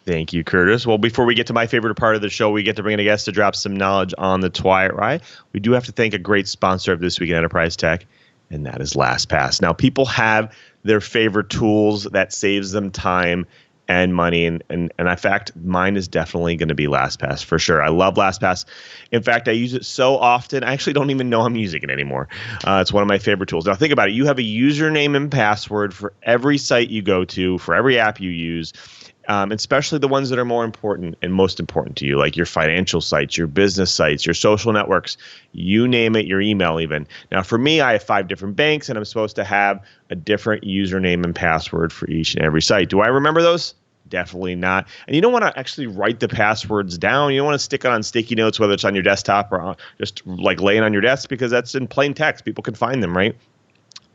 Thank you, Curtis. Well, before we get to my favorite part of the show, we get to bring in a guest to drop some knowledge on the Twiat Ride. We do have to thank a great sponsor of This Week in Enterprise Tech, and that is LastPass. Now, people have their favorite tools that saves them time and money, and in fact, mine is definitely going to be LastPass for sure. I love LastPass. In fact, I use it so often, I actually don't even know I'm using it anymore. It's one of my favorite tools. Now, think about it. You have a username and password for every site you go to, for every app you use. Especially the ones that are more important and most important to you, like your financial sites, your business sites, your social networks, you name it, your email even. Now, for me, I have 5 different banks, and I'm supposed to have a different username and password for each and every site. Do I remember those? Definitely not. And you don't want to actually write the passwords down. You don't want to stick it on sticky notes, whether it's on your desktop or just like laying on your desk, because that's in plain text. People can find them, right?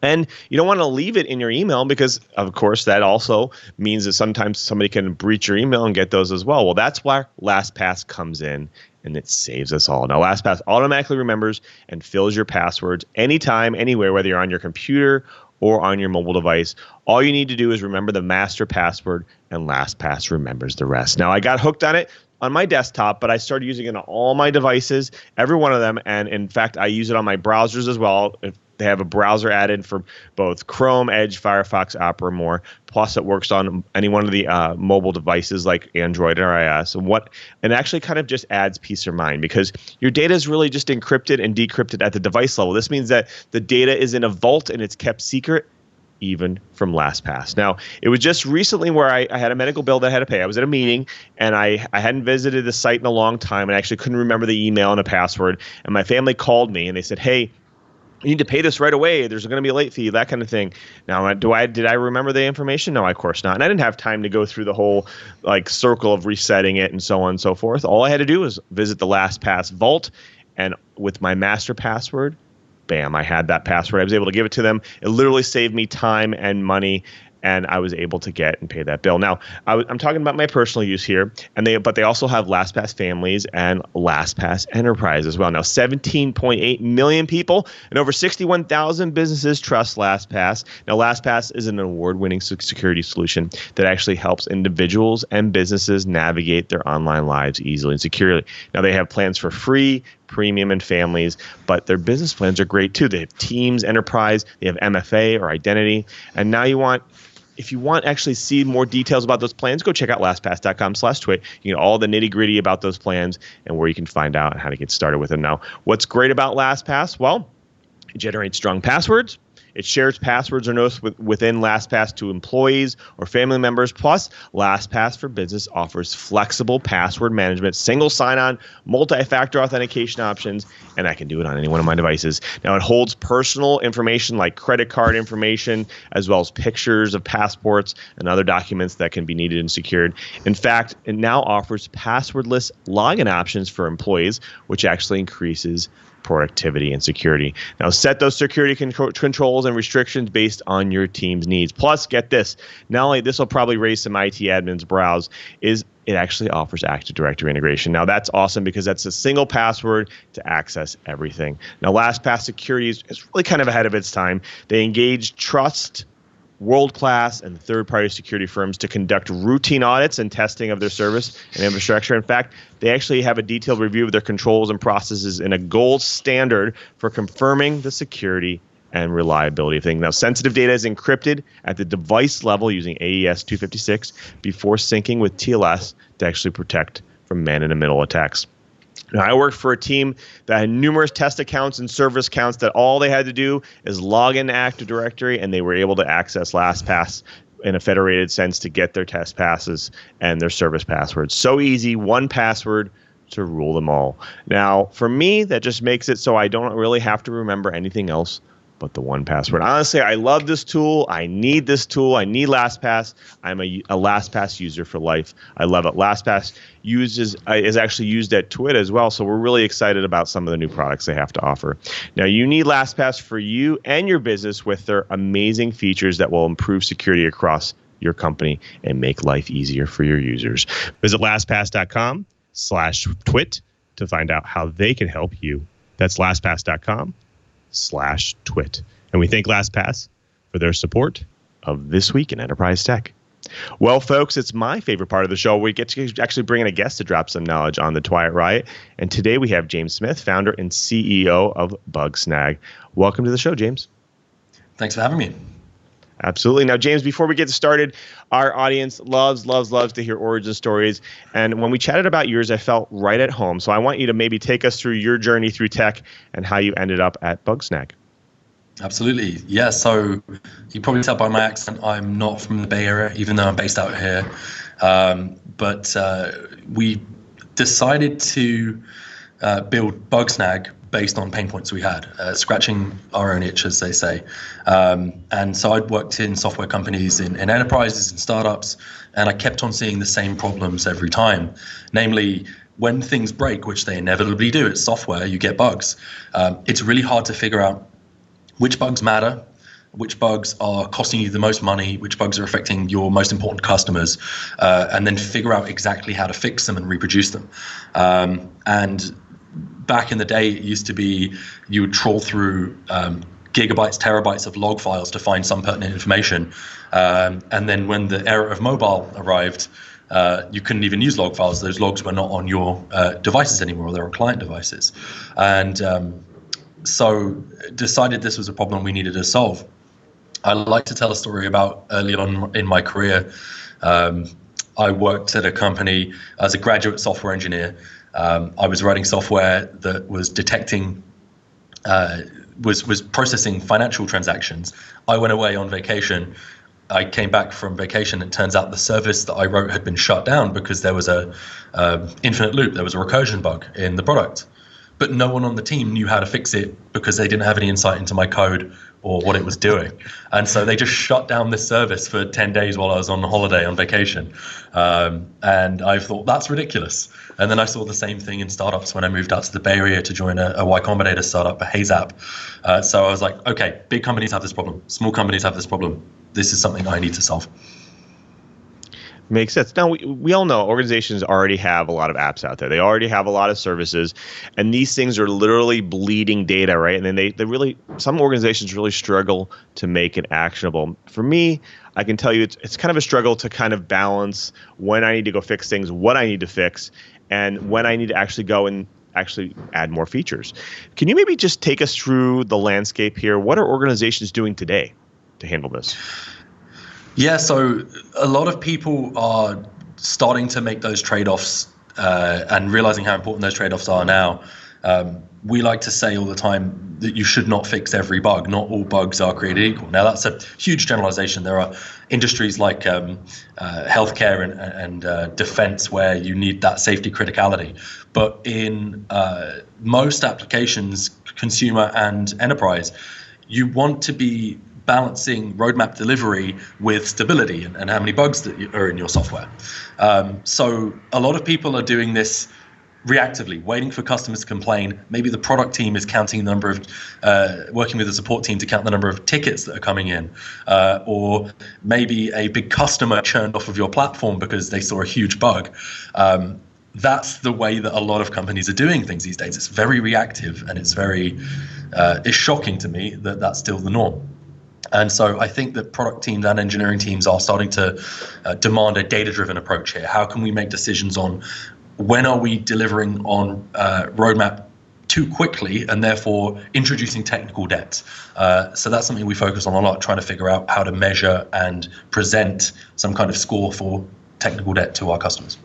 And you don't want to leave it in your email, because, of course, that also means that sometimes somebody can breach your email and get those as well. Well, that's why LastPass comes in, and it saves us all. Now, LastPass automatically remembers and fills your passwords anytime, anywhere, whether you're on your computer or on your mobile device. All you need to do is remember the master password, and LastPass remembers the rest. Now, I got hooked on it on my desktop, but I started using it on all my devices, every one of them. And in fact, I use it on my browsers as well. They have a browser added for both Chrome, Edge, Firefox, Opera, and more. Plus, it works on any one of the mobile devices like Android or iOS. And actually kind of just adds peace of mind, because your data is really just encrypted and decrypted at the device level. This means that the data is in a vault and it's kept secret, even from LastPass. Now, it was just recently where I had a medical bill that I had to pay. I was at a meeting, and I hadn't visited the site in a long time, and I actually couldn't remember the email and a password. And my family called me, and they said, hey, you need to pay this right away. There's going to be a late fee, that kind of thing. Now, did I remember the information? No, of course not. And I didn't have time to go through the whole circle of resetting it and so on and so forth. All I had to do was visit the LastPass vault, and with my master password, bam, I had that password. I was able to give it to them. It literally saved me time and money, and I was able to get and pay that bill. Now, I'm talking about my personal use here, but they also have LastPass Families and LastPass Enterprise as well. Now, 17.8 million people and over 61,000 businesses trust LastPass. Now, LastPass is an award-winning security solution that actually helps individuals and businesses navigate their online lives easily and securely. Now, they have plans for free, premium, and families, but their business plans are great too. They have Teams, Enterprise, they have MFA or Identity, and now if you want to actually see more details about those plans, go check out lastpass.com/twit. You get all the nitty-gritty about those plans and where you can find out how to get started with them. Now, what's great about LastPass? Well, it generates strong passwords. It shares passwords or notes within LastPass to employees or family members. Plus, LastPass for Business offers flexible password management, single sign-on, multi-factor authentication options, and I can do it on any one of my devices. Now, it holds personal information like credit card information, as well as pictures of passports and other documents that can be needed and secured. In fact, it now offers passwordless login options for employees, which actually increases productivity and security. Now, set those security controls and restrictions based on your team's needs. Plus, get this, not only this will probably raise some IT admins' brows, is it actually offers Active Directory integration. Now, that's awesome because that's a single password to access everything. Now, LastPass Security is really kind of ahead of its time. They engage trust, world-class, and third-party security firms to conduct routine audits and testing of their service and infrastructure. In fact, they actually have a detailed review of their controls and processes in a gold standard for confirming the security and reliability of things. Now, sensitive data is encrypted at the device level using AES 256 before syncing with TLS to actually protect from man-in-the-middle attacks. Now, I worked for a team that had numerous test accounts and service accounts that all they had to do is log into Active Directory, and they were able to access LastPass in a federated sense to get their test passes and their service passwords. So easy, one password to rule them all. Now, for me, that just makes it so I don't really have to remember anything else but the one password. Honestly, I love this tool. I need this tool. I need LastPass. I'm a LastPass user for life. I love it. LastPass is actually used at Twit as well, so we're really excited about some of the new products they have to offer. Now, you need LastPass for you and your business with their amazing features that will improve security across your company and make life easier for your users. Visit LastPass.com/twit to find out how they can help you. That's LastPass.com/twit. And we thank LastPass for their support of This Week in Enterprise Tech. Well, folks, it's my favorite part of the show. We get to actually bring in a guest to drop some knowledge on the Twilight Riot. And today we have James Smith, founder and CEO of Bugsnag. Welcome to the show, James. Thanks for having me. Absolutely. Now, James, before we get started, our audience loves to hear origin stories. And when we chatted about yours, I felt right at home. So I want you to maybe take us through your journey through tech and how you ended up at Bugsnag. Absolutely. Yeah. So you probably tell by my accent, I'm not from the Bay Area, even though I'm based out here. But we decided to build Bugsnag based on pain points we had, scratching our own itch, as they say. And so I'd worked in software companies, in enterprises and startups, and I kept on seeing the same problems every time. Namely, when things break, which they inevitably do, it's software, you get bugs. It's really hard to figure out which bugs matter, which bugs are costing you the most money, which bugs are affecting your most important customers, and then figure out exactly how to fix them and reproduce them. And back in the day, it used to be you would trawl through gigabytes, terabytes of log files to find some pertinent information. And then when the era of mobile arrived, you couldn't even use log files. Those logs were not on your devices anymore. They were client devices. And so decided this was a problem we needed to solve. I like to tell a story about early on in my career. I worked at a company as a graduate software engineer. I was writing software that was detecting, was processing financial transactions. I went away on vacation. I came back from vacation. It turns out the service that I wrote had been shut down because there was a infinite loop. There was a recursion bug in the product. But no one on the team knew how to fix it because they didn't have any insight into my code or what it was doing. And so they just shut down this service for 10 days while I was on holiday on vacation. And I thought, that's ridiculous. And then I saw the same thing in startups when I moved out to the Bay Area to join a Y Combinator startup, a Haze app. So I was like, okay, big companies have this problem. Small companies have this problem. This is something I need to solve. Makes sense. Now, we all know organizations already have a lot of apps out there. They already have a lot of services, and these things are literally bleeding data, right? And then they really, some organizations really struggle to make it actionable. For me, I can tell you it's kind of a struggle to kind of balance when I need to go fix things, what I need to fix, and when I need to actually go and actually add more features. Can you maybe just take us through the landscape here? What are organizations doing today to handle this? Yeah, so a lot of people are starting to make those trade-offs and realizing how important those trade-offs are now. We like to say all the time that you should not fix every bug. Not all bugs are created equal. Now, that's a huge generalization. There are industries like healthcare and defense where you need that safety criticality. But in most applications, consumer and enterprise, you want to be balancing roadmap delivery with stability and how many bugs that are in your software. So a lot of people are doing this reactively, waiting for customers to complain. Maybe the product team is counting the number of, working with the support team to count the number of tickets that are coming in. Or maybe a big customer churned off of your platform because they saw a huge bug. That's the way that a lot of companies are doing things these days. It's very reactive, and it's shocking to me that that's still the norm. And so I think that product teams and engineering teams are starting to demand a data-driven approach here. How can we make decisions on when are we delivering on roadmap too quickly and therefore introducing technical debt? So that's something we focus on a lot, trying to figure out how to measure and present some kind of score for technical debt to our customers.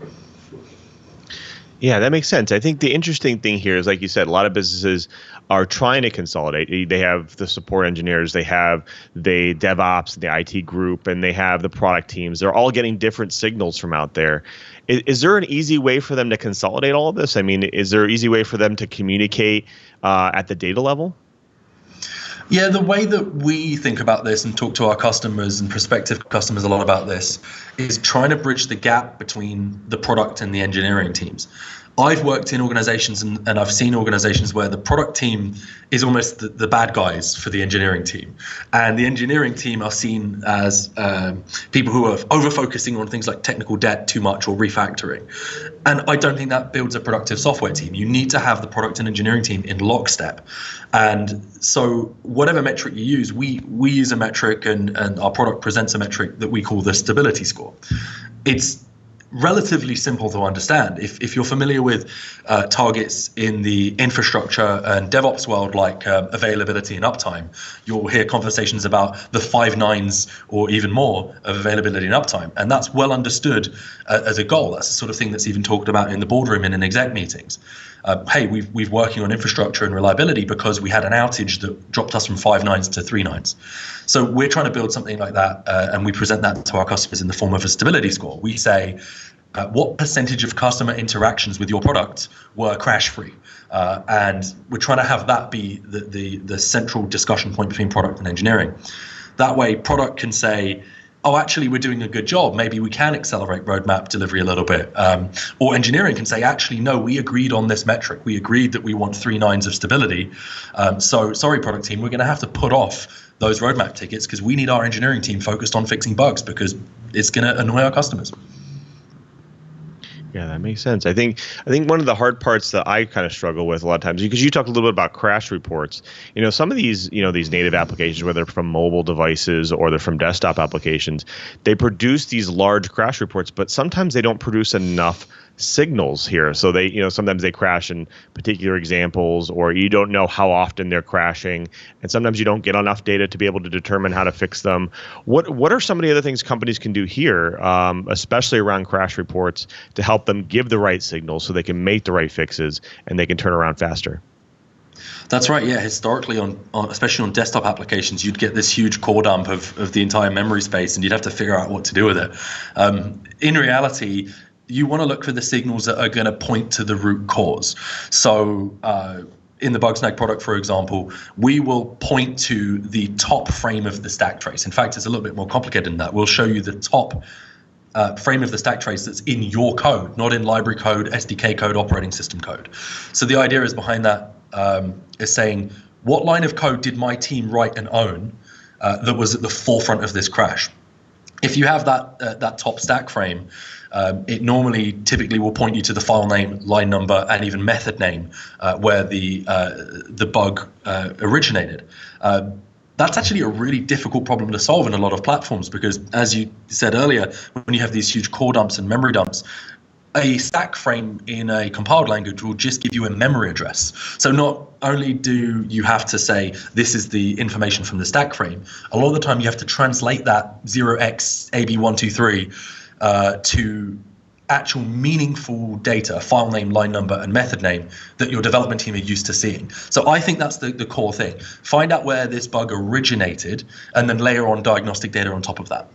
Yeah, that makes sense. I think the interesting thing here is, like you said, a lot of businesses are trying to consolidate. They have the support engineers, they have the DevOps, the IT group, and they have the product teams. They're all getting different signals from out there. Is there an easy way for them to consolidate all of this? I mean, is there an easy way for them to communicate at the data level? Yeah, the way that we think about this and talk to our customers and prospective customers a lot about this is trying to bridge the gap between the product and the engineering teams. I've worked in organizations and I've seen organizations where the product team is almost the bad guys for the engineering team. And the engineering team are seen as people who are over-focusing on things like technical debt too much or refactoring. And I don't think that builds a productive software team. You need to have the product and engineering team in lockstep. And so whatever metric you use, we use a metric and our product presents a metric that we call the stability score. It's relatively simple to understand. If you're familiar with targets in the infrastructure and DevOps world, like availability and uptime, you'll hear conversations about the 5 nines or even more of availability and uptime. And that's well understood as a goal. That's the sort of thing that's even talked about in the boardroom and in exec meetings. Hey, we've working on infrastructure and reliability because we had an outage that dropped us from 5 nines to 3 nines. So we're trying to build something like that, and we present that to our customers in the form of a stability score. We say, what percentage of customer interactions with your product were crash-free? And we're trying to have that be the central discussion point between product and engineering. That way, product can say, oh, actually, we're doing a good job. Maybe we can accelerate roadmap delivery a little bit. Or engineering can say, actually, no, we agreed on this metric. We agreed that we want 3 nines of stability. So sorry, product team, we're going to have to put off those roadmap tickets because we need our engineering team focused on fixing bugs because it's going to annoy our customers. Yeah, that makes sense. I think one of the hard parts that I kind of struggle with a lot of times, because you talked a little bit about crash reports, some of these, these native applications, whether they're from mobile devices or they're from desktop applications, they produce these large crash reports, but sometimes they don't produce enough signals here. So they, sometimes they crash in particular examples, or you don't know how often they're crashing, and sometimes you don't get enough data to be able to determine how to fix them. What are some of the other things companies can do here, especially around crash reports, to help them give the right signals so they can make the right fixes and they can turn around faster? That's right. Yeah, historically, especially on desktop applications, you'd get this huge core dump of the entire memory space, and you'd have to figure out what to do with it. In reality, you want to look for the signals that are going to point to the root cause. So in the Bugsnag product, for example, we will point to the top frame of the stack trace. In fact, it's a little bit more complicated than that. We'll show you the top frame of the stack trace that's in your code, not in library code, SDK code, operating system code. So the idea is behind that is saying, what line of code did my team write and own that was at the forefront of this crash? If you have that top stack frame, it typically will point you to the file name, line number, and even method name where the bug originated. That's actually a really difficult problem to solve in a lot of platforms because, as you said earlier, when you have these huge core dumps and memory dumps, a stack frame in a compiled language will just give you a memory address. So not only do you have to say, this is the information from the stack frame, a lot of the time you have to translate that 0xAB123 to actual meaningful data, file name, line number, and method name that your development team are used to seeing. So I think that's the core thing. Find out where this bug originated and then layer on diagnostic data on top of that.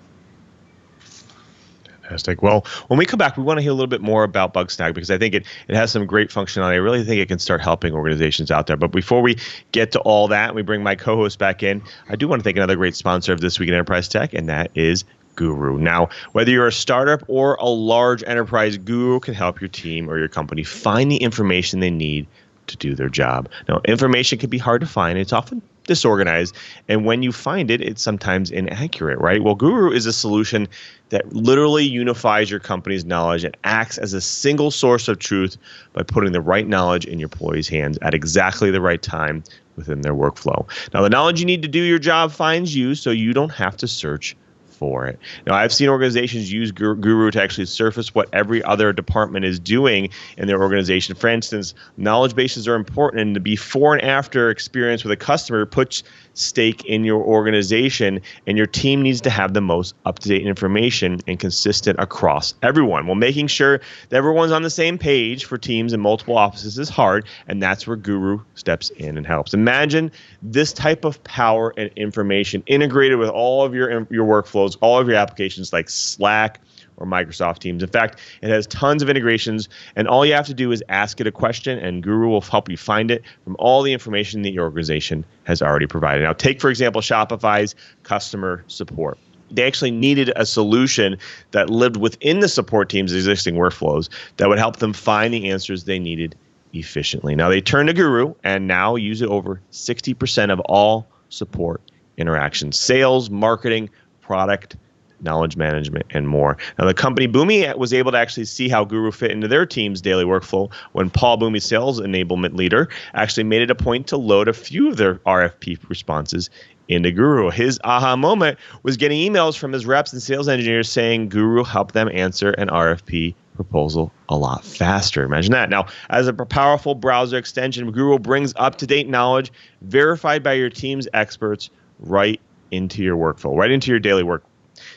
Fantastic. Well, when we come back, we want to hear a little bit more about Bugsnag because I think it has some great functionality. I really think it can start helping organizations out there. But before we get to all that, we bring my co-host back in. I do want to thank another great sponsor of This Week in Enterprise Tech, and that is Guru. Now, whether you're a startup or a large enterprise, Guru can help your team or your company find the information they need to do their job. Now, information can be hard to find. It's often disorganized, and when you find it, it's sometimes inaccurate, right? Well, Guru is a solution that literally unifies your company's knowledge and acts as a single source of truth by putting the right knowledge in your employees' hands at exactly the right time within their workflow. Now, the knowledge you need to do your job finds you, so you don't have to search for it. Now, I've seen organizations use Guru to actually surface what every other department is doing in their organization. For instance, knowledge bases are important, and the before and after experience with a customer puts stake in your organization, and your team needs to have the most up-to-date information and consistent across everyone. Well, making sure that everyone's on the same page for teams in multiple offices is hard, and that's where Guru steps in and helps. Imagine this type of power and information integrated with all of your workflows, all of your applications like Slack or Microsoft Teams. In fact, it has tons of integrations, and all you have to do is ask it a question, and Guru will help you find it from all the information that your organization has already provided. Now, take, for example, Shopify's customer support. They actually needed a solution that lived within the support team's existing workflows that would help them find the answers they needed efficiently. Now, they turned to Guru and now use it over 60% of all support interactions: sales, marketing, product, knowledge management, and more. Now, the company Boomi was able to actually see how Guru fit into their team's daily workflow when Paul Boomi, sales enablement leader, actually made it a point to load a few of their RFP responses into Guru. His aha moment was getting emails from his reps and sales engineers saying Guru helped them answer an RFP proposal a lot faster. Imagine that. Now, as a powerful browser extension, Guru brings up-to-date knowledge verified by your team's experts right into your workflow, right into your daily work.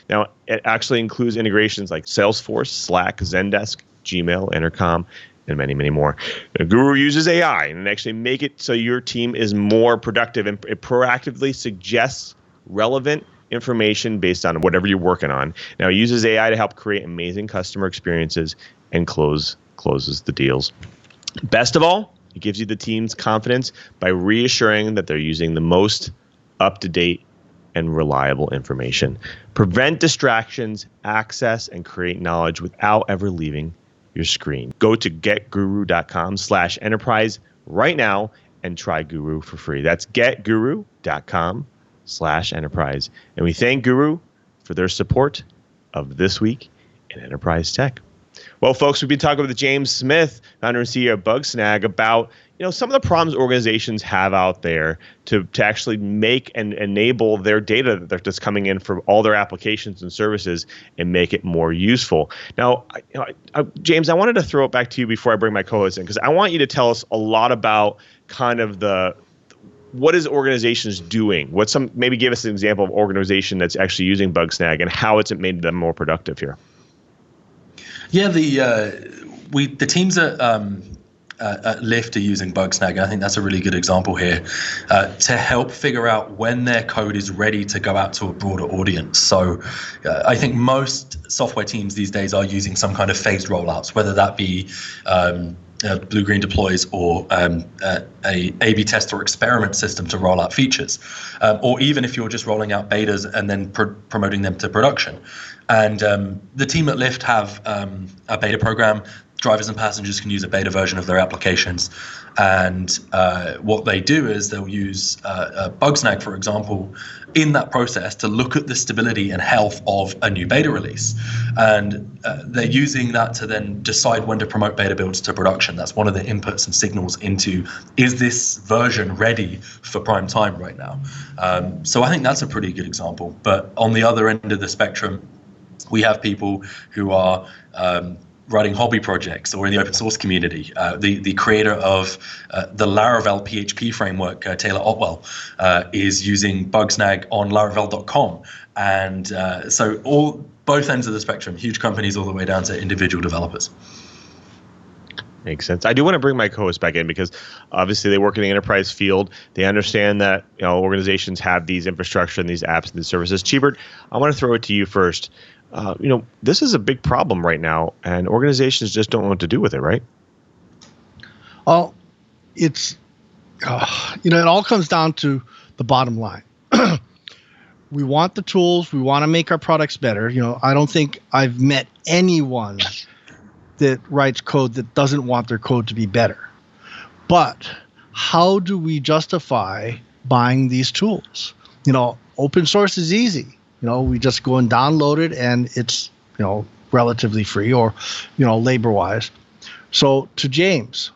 Now, it actually includes integrations like Salesforce, Slack, Zendesk, Gmail, Intercom, and many, many more. Now, Guru uses AI and actually make it so your team is more productive, and it proactively suggests relevant information based on whatever you're working on. Now, it uses AI to help create amazing customer experiences and closes the deals. Best of all, it gives you the team's confidence by reassuring that they're using the most up-to-date and reliable information. Prevent distractions, access, and create knowledge without ever leaving your screen. Go to getguru.com/enterprise right now and try Guru for free. That's getguru.com/enterprise. And we thank Guru for their support of This Week in Enterprise Tech. Well, folks, we've been talking with James Smith, founder and CEO of Bugsnag, about some of the problems organizations have out there to actually make and enable their data that's coming in from all their applications and services and make it more useful. Now, James, I wanted to throw it back to you before I bring my co-host in, because I want you to tell us a lot about kind of what is organizations doing? Maybe give us an example of an organization that's actually using Bugsnag and how it's made them more productive here. Yeah, the teams at Lyft are using Bugsnag. I think that's a really good example here to help figure out when their code is ready to go out to a broader audience. So I think most software teams these days are using some kind of phased rollouts, whether that be blue-green deploys or a A/B test or experiment system to roll out features, or even if you're just rolling out betas and then promoting them to production. And the team at Lyft have a beta program. Drivers and passengers can use a beta version of their applications. And what they do is they'll use Bugsnag, for example, in that process to look at the stability and health of a new beta release. And they're using that to then decide when to promote beta builds to production. That's one of the inputs and signals into, is this version ready for prime time right now? So I think that's a pretty good example. But on the other end of the spectrum, we have people who are writing hobby projects or in the open source community. The creator of the Laravel PHP framework, Taylor Otwell, is using Bugsnag on Laravel.com. And so both ends of the spectrum, huge companies all the way down to individual developers. Makes sense. I do want to bring my co-host back in because obviously they work in the enterprise field. They understand that organizations have these infrastructure and these apps and these services. Cheebert, I want to throw it to you first. This is a big problem right now, and organizations just don't know what to do with it, right? Well, it's, it all comes down to the bottom line. we want the tools. We want to make our products better. I don't think I've met anyone that writes code that doesn't want their code to be better. But how do we justify buying these tools? Open source is easy. We just go and download it, and it's, relatively free or, labor-wise. So to James,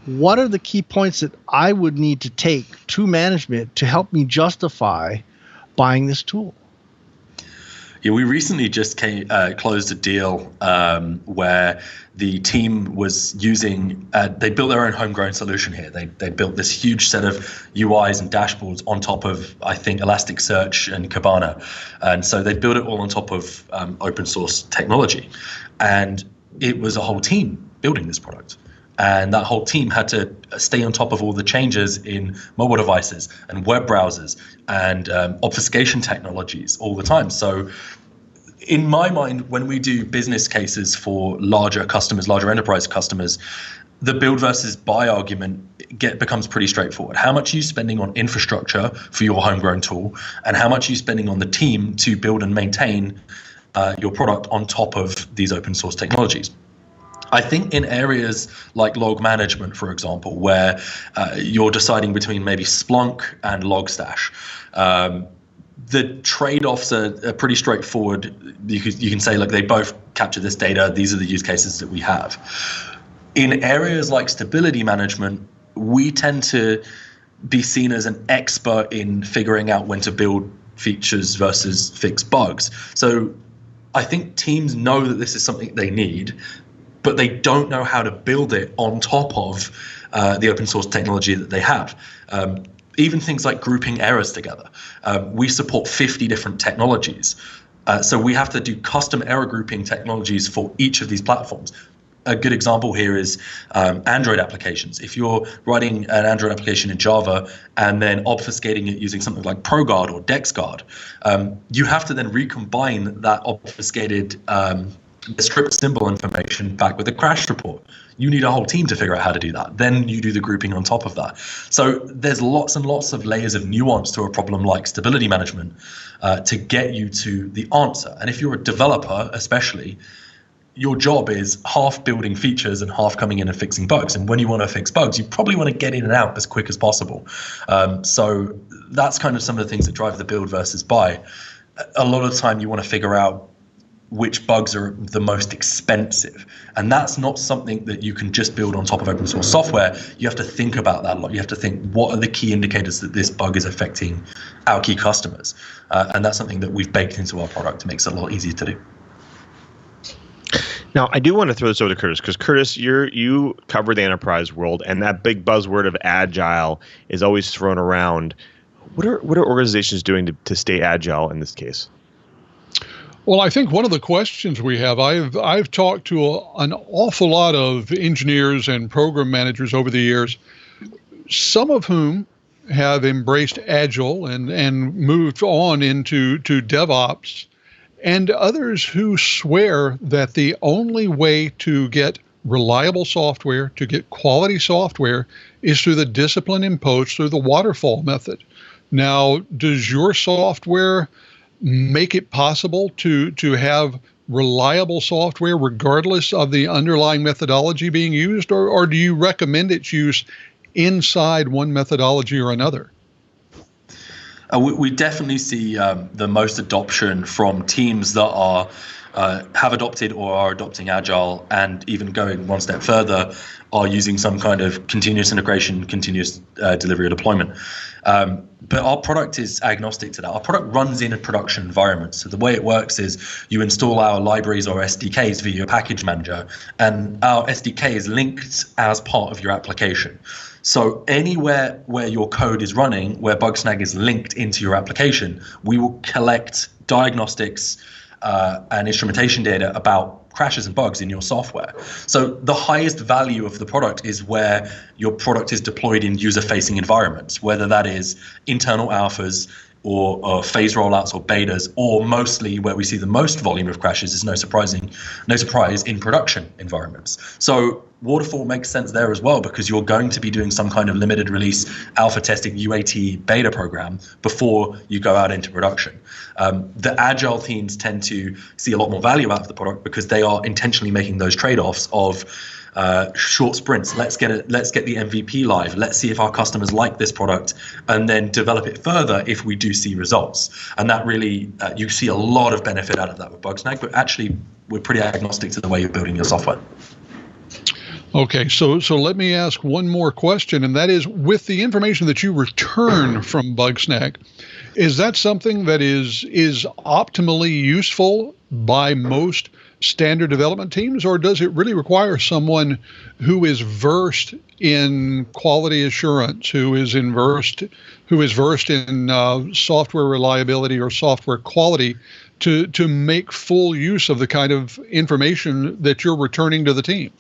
what are the key points that I would need to take to management to help me justify buying this tool? Yeah, we recently just closed a deal where the team was using, they built their own homegrown solution here. They built this huge set of UIs and dashboards on top of, I think, Elasticsearch and Kibana. And so they built it all on top of open source technology. And it was a whole team building this product. And that whole team had to stay on top of all the changes in mobile devices and web browsers and obfuscation technologies all the time. So in my mind, when we do business cases for larger customers, larger enterprise customers, the build versus buy argument becomes pretty straightforward. How much are you spending on infrastructure for your homegrown tool, and how much are you spending on the team to build and maintain your product on top of these open source technologies? I think in areas like log management, for example, where you're deciding between maybe Splunk and Logstash, the trade-offs are pretty straightforward. You can say, look, they both capture this data. These are the use cases that we have. In areas like stability management, we tend to be seen as an expert in figuring out when to build features versus fix bugs. So I think teams know that this is something they need, but they don't know how to build it on top of the open source technology that they have. Even things like grouping errors together. We support 50 different technologies. So we have to do custom error grouping technologies for each of these platforms. A good example here is Android applications. If you're writing an Android application in Java and then obfuscating it using something like ProGuard or DexGuard, you have to then recombine that obfuscated script symbol information back with a crash report. You need a whole team to figure out how to do that. Then you do the grouping on top of that. So there's lots and lots of layers of nuance to a problem like stability management to get you to the answer. And if you're a developer, especially, your job is half building features and half coming in and fixing bugs. And when you want to fix bugs, you probably want to get in and out as quick as possible. So that's kind of some of the things that drive the build versus buy. A lot of the time you want to figure out which bugs are the most expensive. And that's not something that you can just build on top of open source software. You have to think about that a lot. You have to think, what are the key indicators that this bug is affecting our key customers? And that's something that we've baked into our product. It makes it a lot easier to do. Now, I do want to throw this over to Curtis, because Curtis, you cover the enterprise world, and that big buzzword of agile is always thrown around. What are organizations doing to stay agile in this case? Well, I think one of the questions we have, I've talked to an awful lot of engineers and program managers over the years, some of whom have embraced Agile and moved on into DevOps, and others who swear that the only way to get reliable software, to get quality software, is through the discipline imposed through the waterfall method. Now, does your software make it possible to have reliable software regardless of the underlying methodology being used, or do you recommend its use inside one methodology or another? We definitely see the most adoption from teams that are have adopted or are adopting Agile, and even going one step further, are using some kind of continuous integration, continuous delivery or deployment. But our product is agnostic to that. Our product runs in a production environment. So the way it works is you install our libraries or SDKs via your package manager, and our SDK is linked as part of your application. So anywhere where your code is running, where Bugsnag is linked into your application, we will collect diagnostics and instrumentation data about crashes and bugs in your software. So the highest value of the product is where your product is deployed in user-facing environments, whether that is internal alphas or phase rollouts or betas, or mostly where we see the most volume of crashes is no surprise in production environments. So waterfall makes sense there as well, because you're going to be doing some kind of limited release alpha testing UAT beta program before you go out into production. The agile teams tend to see a lot more value out of the product because they are intentionally making those trade-offs of short sprints. Let's get the MVP live. Let's see if our customers like this product, and then develop it further if we do see results. And that really, you see a lot of benefit out of that with Bugsnag, but actually we're pretty agnostic to the way you're building your software. Okay, so let me ask one more question, and that is, with the information that you return from Bugsnag, is that something that is optimally useful by most standard development teams, or does it really require someone who is versed in quality assurance, who is versed in software reliability or software quality to make full use of the kind of information that you're returning to the team?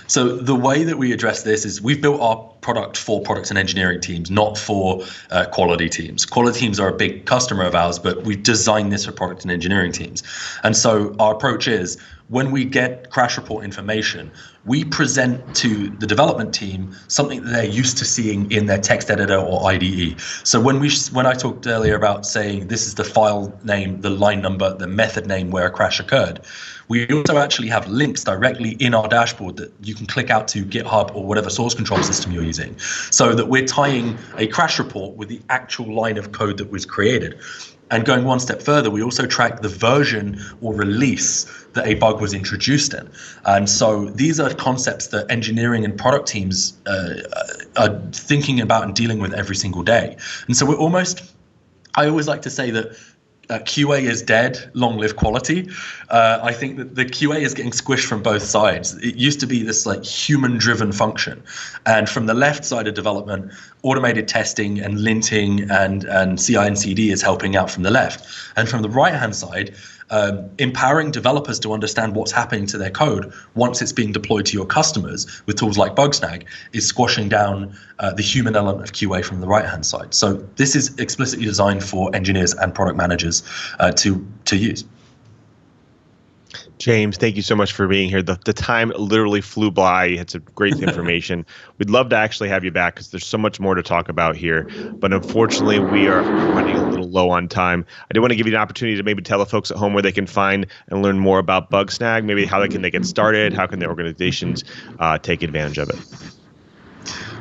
So the way that we address this is we've built our product for product and engineering teams, not for quality teams. Quality teams are a big customer of ours, but we designed this for product and engineering teams. And so our approach is, when we get crash report information, we present to the development team something that they're used to seeing in their text editor or IDE. So when I talked earlier about saying this is the file name, the line number, the method name where a crash occurred, we also actually have links directly in our dashboard that you can click out to GitHub or whatever source control system you're using, so that we're tying a crash report with the actual line of code that was created. And going one step further, we also track the version or release that a bug was introduced in. And so these are concepts that engineering and product teams are thinking about and dealing with every single day. And so I always like to say that QA is dead, long live quality. I think that the QA is getting squished from both sides. It used to be this like human-driven function, and from the left side of development, automated testing and linting and CI and CD is helping out from the left, and from the right-hand side, empowering developers to understand what's happening to their code once it's being deployed to your customers with tools like Bugsnag is squashing down the human element of QA from the right-hand side. So this is explicitly designed for engineers and product managers to use. James, thank you so much for being here. The time literally flew by. You had some great information. We'd love to actually have you back because there's so much more to talk about here. But unfortunately, we are running a little low on time. I did want to give you an opportunity to maybe tell the folks at home where they can find and learn more about Bugsnag, maybe how they get started, how can their organizations take advantage of it.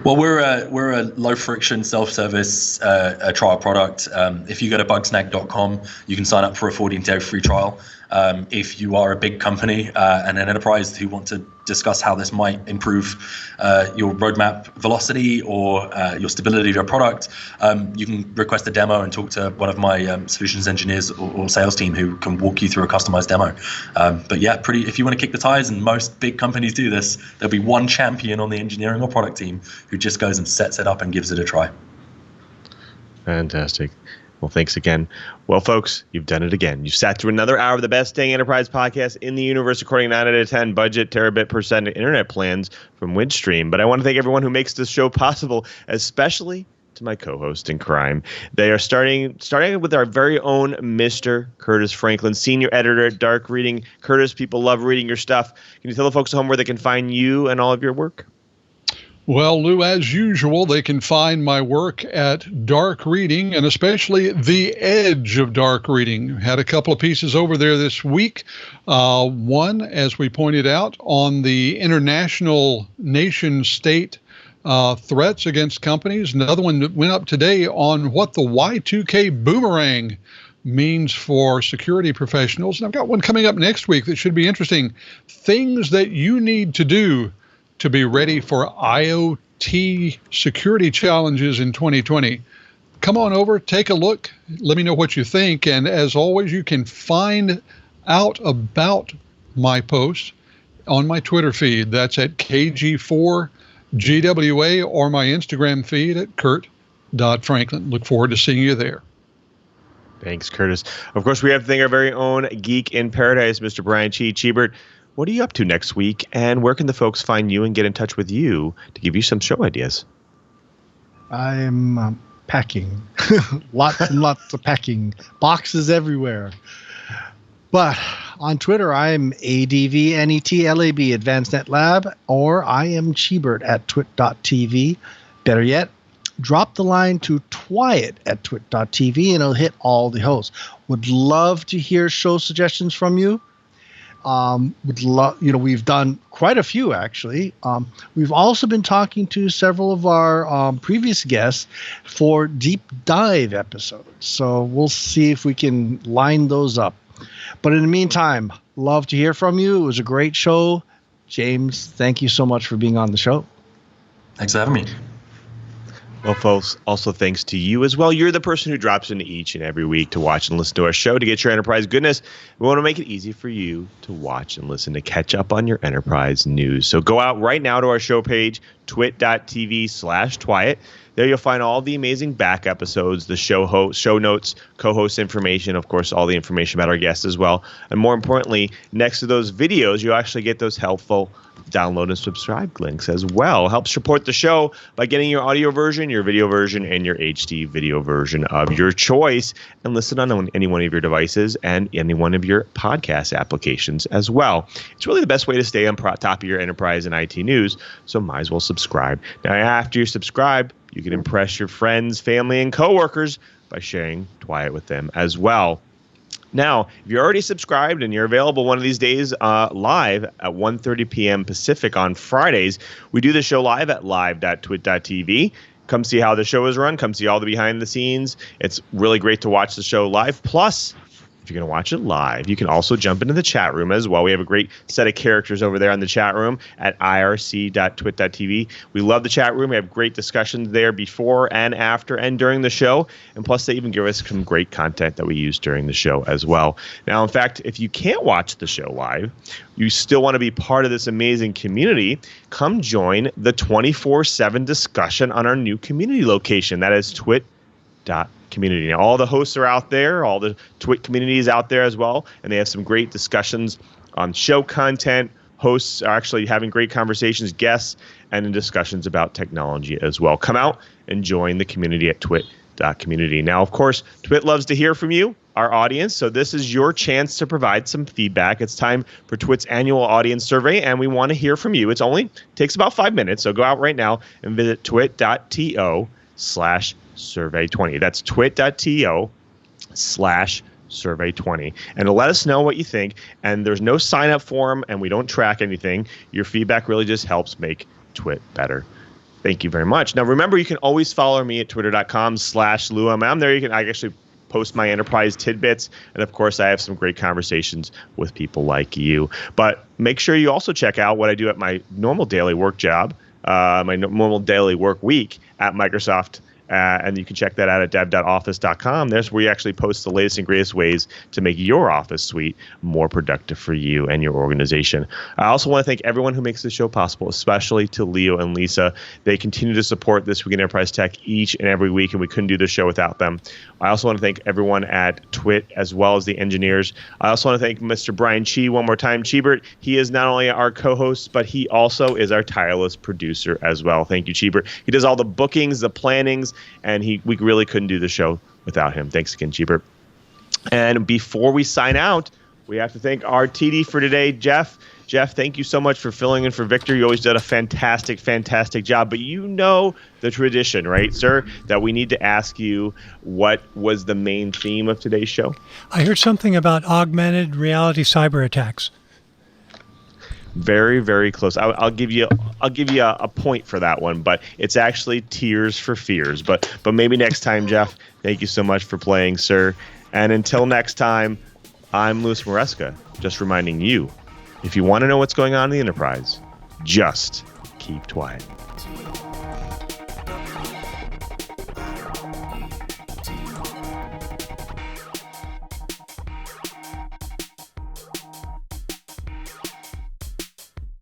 Well, we're a low-friction, self-service trial product. If you go to bugsnag.com, you can sign up for a 14-day free trial. If you are a big company and an enterprise who want to discuss how this might improve your roadmap velocity or your stability of your product, you can request a demo and talk to one of my solutions engineers or sales team who can walk you through a customized demo. But yeah, if you want to kick the tires, and most big companies do this, there'll be one champion on the engineering or product team who just goes and sets it up and gives it a try. Fantastic. Well, thanks again. Well, folks, you've done it again. You've sat through another hour of the best dang enterprise podcast in the universe, according to 9 out of 10 budget terabit per second internet plans from Windstream. But I want to thank everyone who makes this show possible, especially to my co-host in crime. They are starting with our very own Mr. Curtis Franklin, senior editor at Dark Reading. Curtis, people love reading your stuff. Can you tell the folks at home where they can find you and all of your work? Well, Lou, as usual, they can find my work at Dark Reading, and especially the edge of Dark Reading. Had a couple of pieces over there this week. One, as we pointed out, on the international nation-state threats against companies. Another one that went up today on what the Y2K boomerang means for security professionals. And I've got one coming up next week that should be interesting. Things that you need to do to be ready for IoT security challenges in 2020. Come on over, take a look, let me know what you think. And as always, you can find out about my post on my Twitter feed. That's at KG4GWA, or my Instagram feed at Curt.Franklin. Look forward to seeing you there. Thanks, Curtis. Of course, we have to thank our very own geek in paradise, Mr. Brian Chee. Cheebert, what are you up to next week, and where can the folks find you and get in touch with you to give you some show ideas? I'm packing. Lots and lots of packing. Boxes everywhere. But on Twitter, I'm ADVNETLAB, Advanced Net Lab, or I am Cheebert at twit.tv. Better yet, drop the line to Twyit at twit.tv and it'll hit all the hosts. Would love to hear show suggestions from you. We've done quite a few actually. We've also been talking to several of our previous guests for deep dive episodes. So we'll see if we can line those up. But in the meantime, love to hear from you. It was a great show. James, thank you so much for being on the show. Thanks for having me. Well, folks, also thanks to you as well. You're the person who drops in each and every week to watch and listen to our show to get your enterprise goodness. We want to make it easy for you to watch and listen to catch up on your enterprise news. So go out right now to our show page, twit.tv/Twyit. There you'll find all the amazing back episodes, the show notes, co-host information, of course, all the information about our guests as well. And more importantly, next to those videos, you'll actually get those helpful download and subscribe links as well. Help support the show by getting your audio version, your video version, and your HD video version of your choice, and listen on any one of your devices and any one of your podcast applications as well. It's really the best way to stay on top of your enterprise and IT news, so might as well subscribe. Now, after you subscribe, you can impress your friends, family, and coworkers by sharing Twyit with them as well. Now, if you're already subscribed and you're available one of these days live at 1:30 p.m. Pacific on Fridays, we do the show live at live.twit.tv. Come see how the show is run. Come see all the behind the scenes. It's really great to watch the show live. Plus, if you're going to watch it live, you can also jump into the chat room as well. We have a great set of characters over there in the chat room at irc.twit.tv. We love the chat room. We have great discussions there before and after and during the show. And plus, they even give us some great content that we use during the show as well. Now, in fact, if you can't watch the show live, you still want to be part of this amazing community, come join the 24/7 discussion on our new community location. That is twit.community. Now, all the hosts are out there, all the Twit community is out there as well, and they have some great discussions on show content. Hosts are actually having great conversations, guests, and in discussions about technology as well. Come out and join the community at twit.community. Now, of course, Twit loves to hear from you, our audience, so this is your chance to provide some feedback. It's time for Twit's annual audience survey, and we want to hear from you. It takes about 5 minutes, so go out right now and visit twit.to/survey20. That's twit.to/survey20. And to let us know what you think. And there's no sign up form and we don't track anything. Your feedback really just helps make Twit better. Thank you very much. Now, remember, you can always follow me at twitter.com/LouMM. There I actually post my enterprise tidbits. And of course, I have some great conversations with people like you. But make sure you also check out what I do at my normal daily work job, my normal daily work week at Microsoft. And you can check that out at dev.office.com. There's where you actually post the latest and greatest ways to make your office suite more productive for you and your organization. I also want to thank everyone who makes this show possible, especially to Leo and Lisa. They continue to support This Week in Enterprise Tech each and every week, and we couldn't do this show without them. I also want to thank everyone at Twit as well as the engineers. I also want to thank Mr. Brian Chee one more time. Cheebert, he is not only our co-host, but he also is our tireless producer as well. Thank you, Cheebert. He does all the bookings, the plannings, and we really couldn't do the show without him. Thanks again, Cheebert. And before we sign out, we have to thank our TD for today, Jeff. Jeff, thank you so much for filling in for Victor. You always did a fantastic, fantastic job. But you know the tradition, right, sir, that we need to ask you what was the main theme of today's show? I heard something about augmented reality cyber attacks. Very, very close. I'll give you a point for that one, but it's actually Tears for Fears. But maybe next time, Jeff. Thank you so much for playing, sir. And until next time, I'm Louis Maresca, just reminding you, if you want to know what's going on in the enterprise, just keep quiet.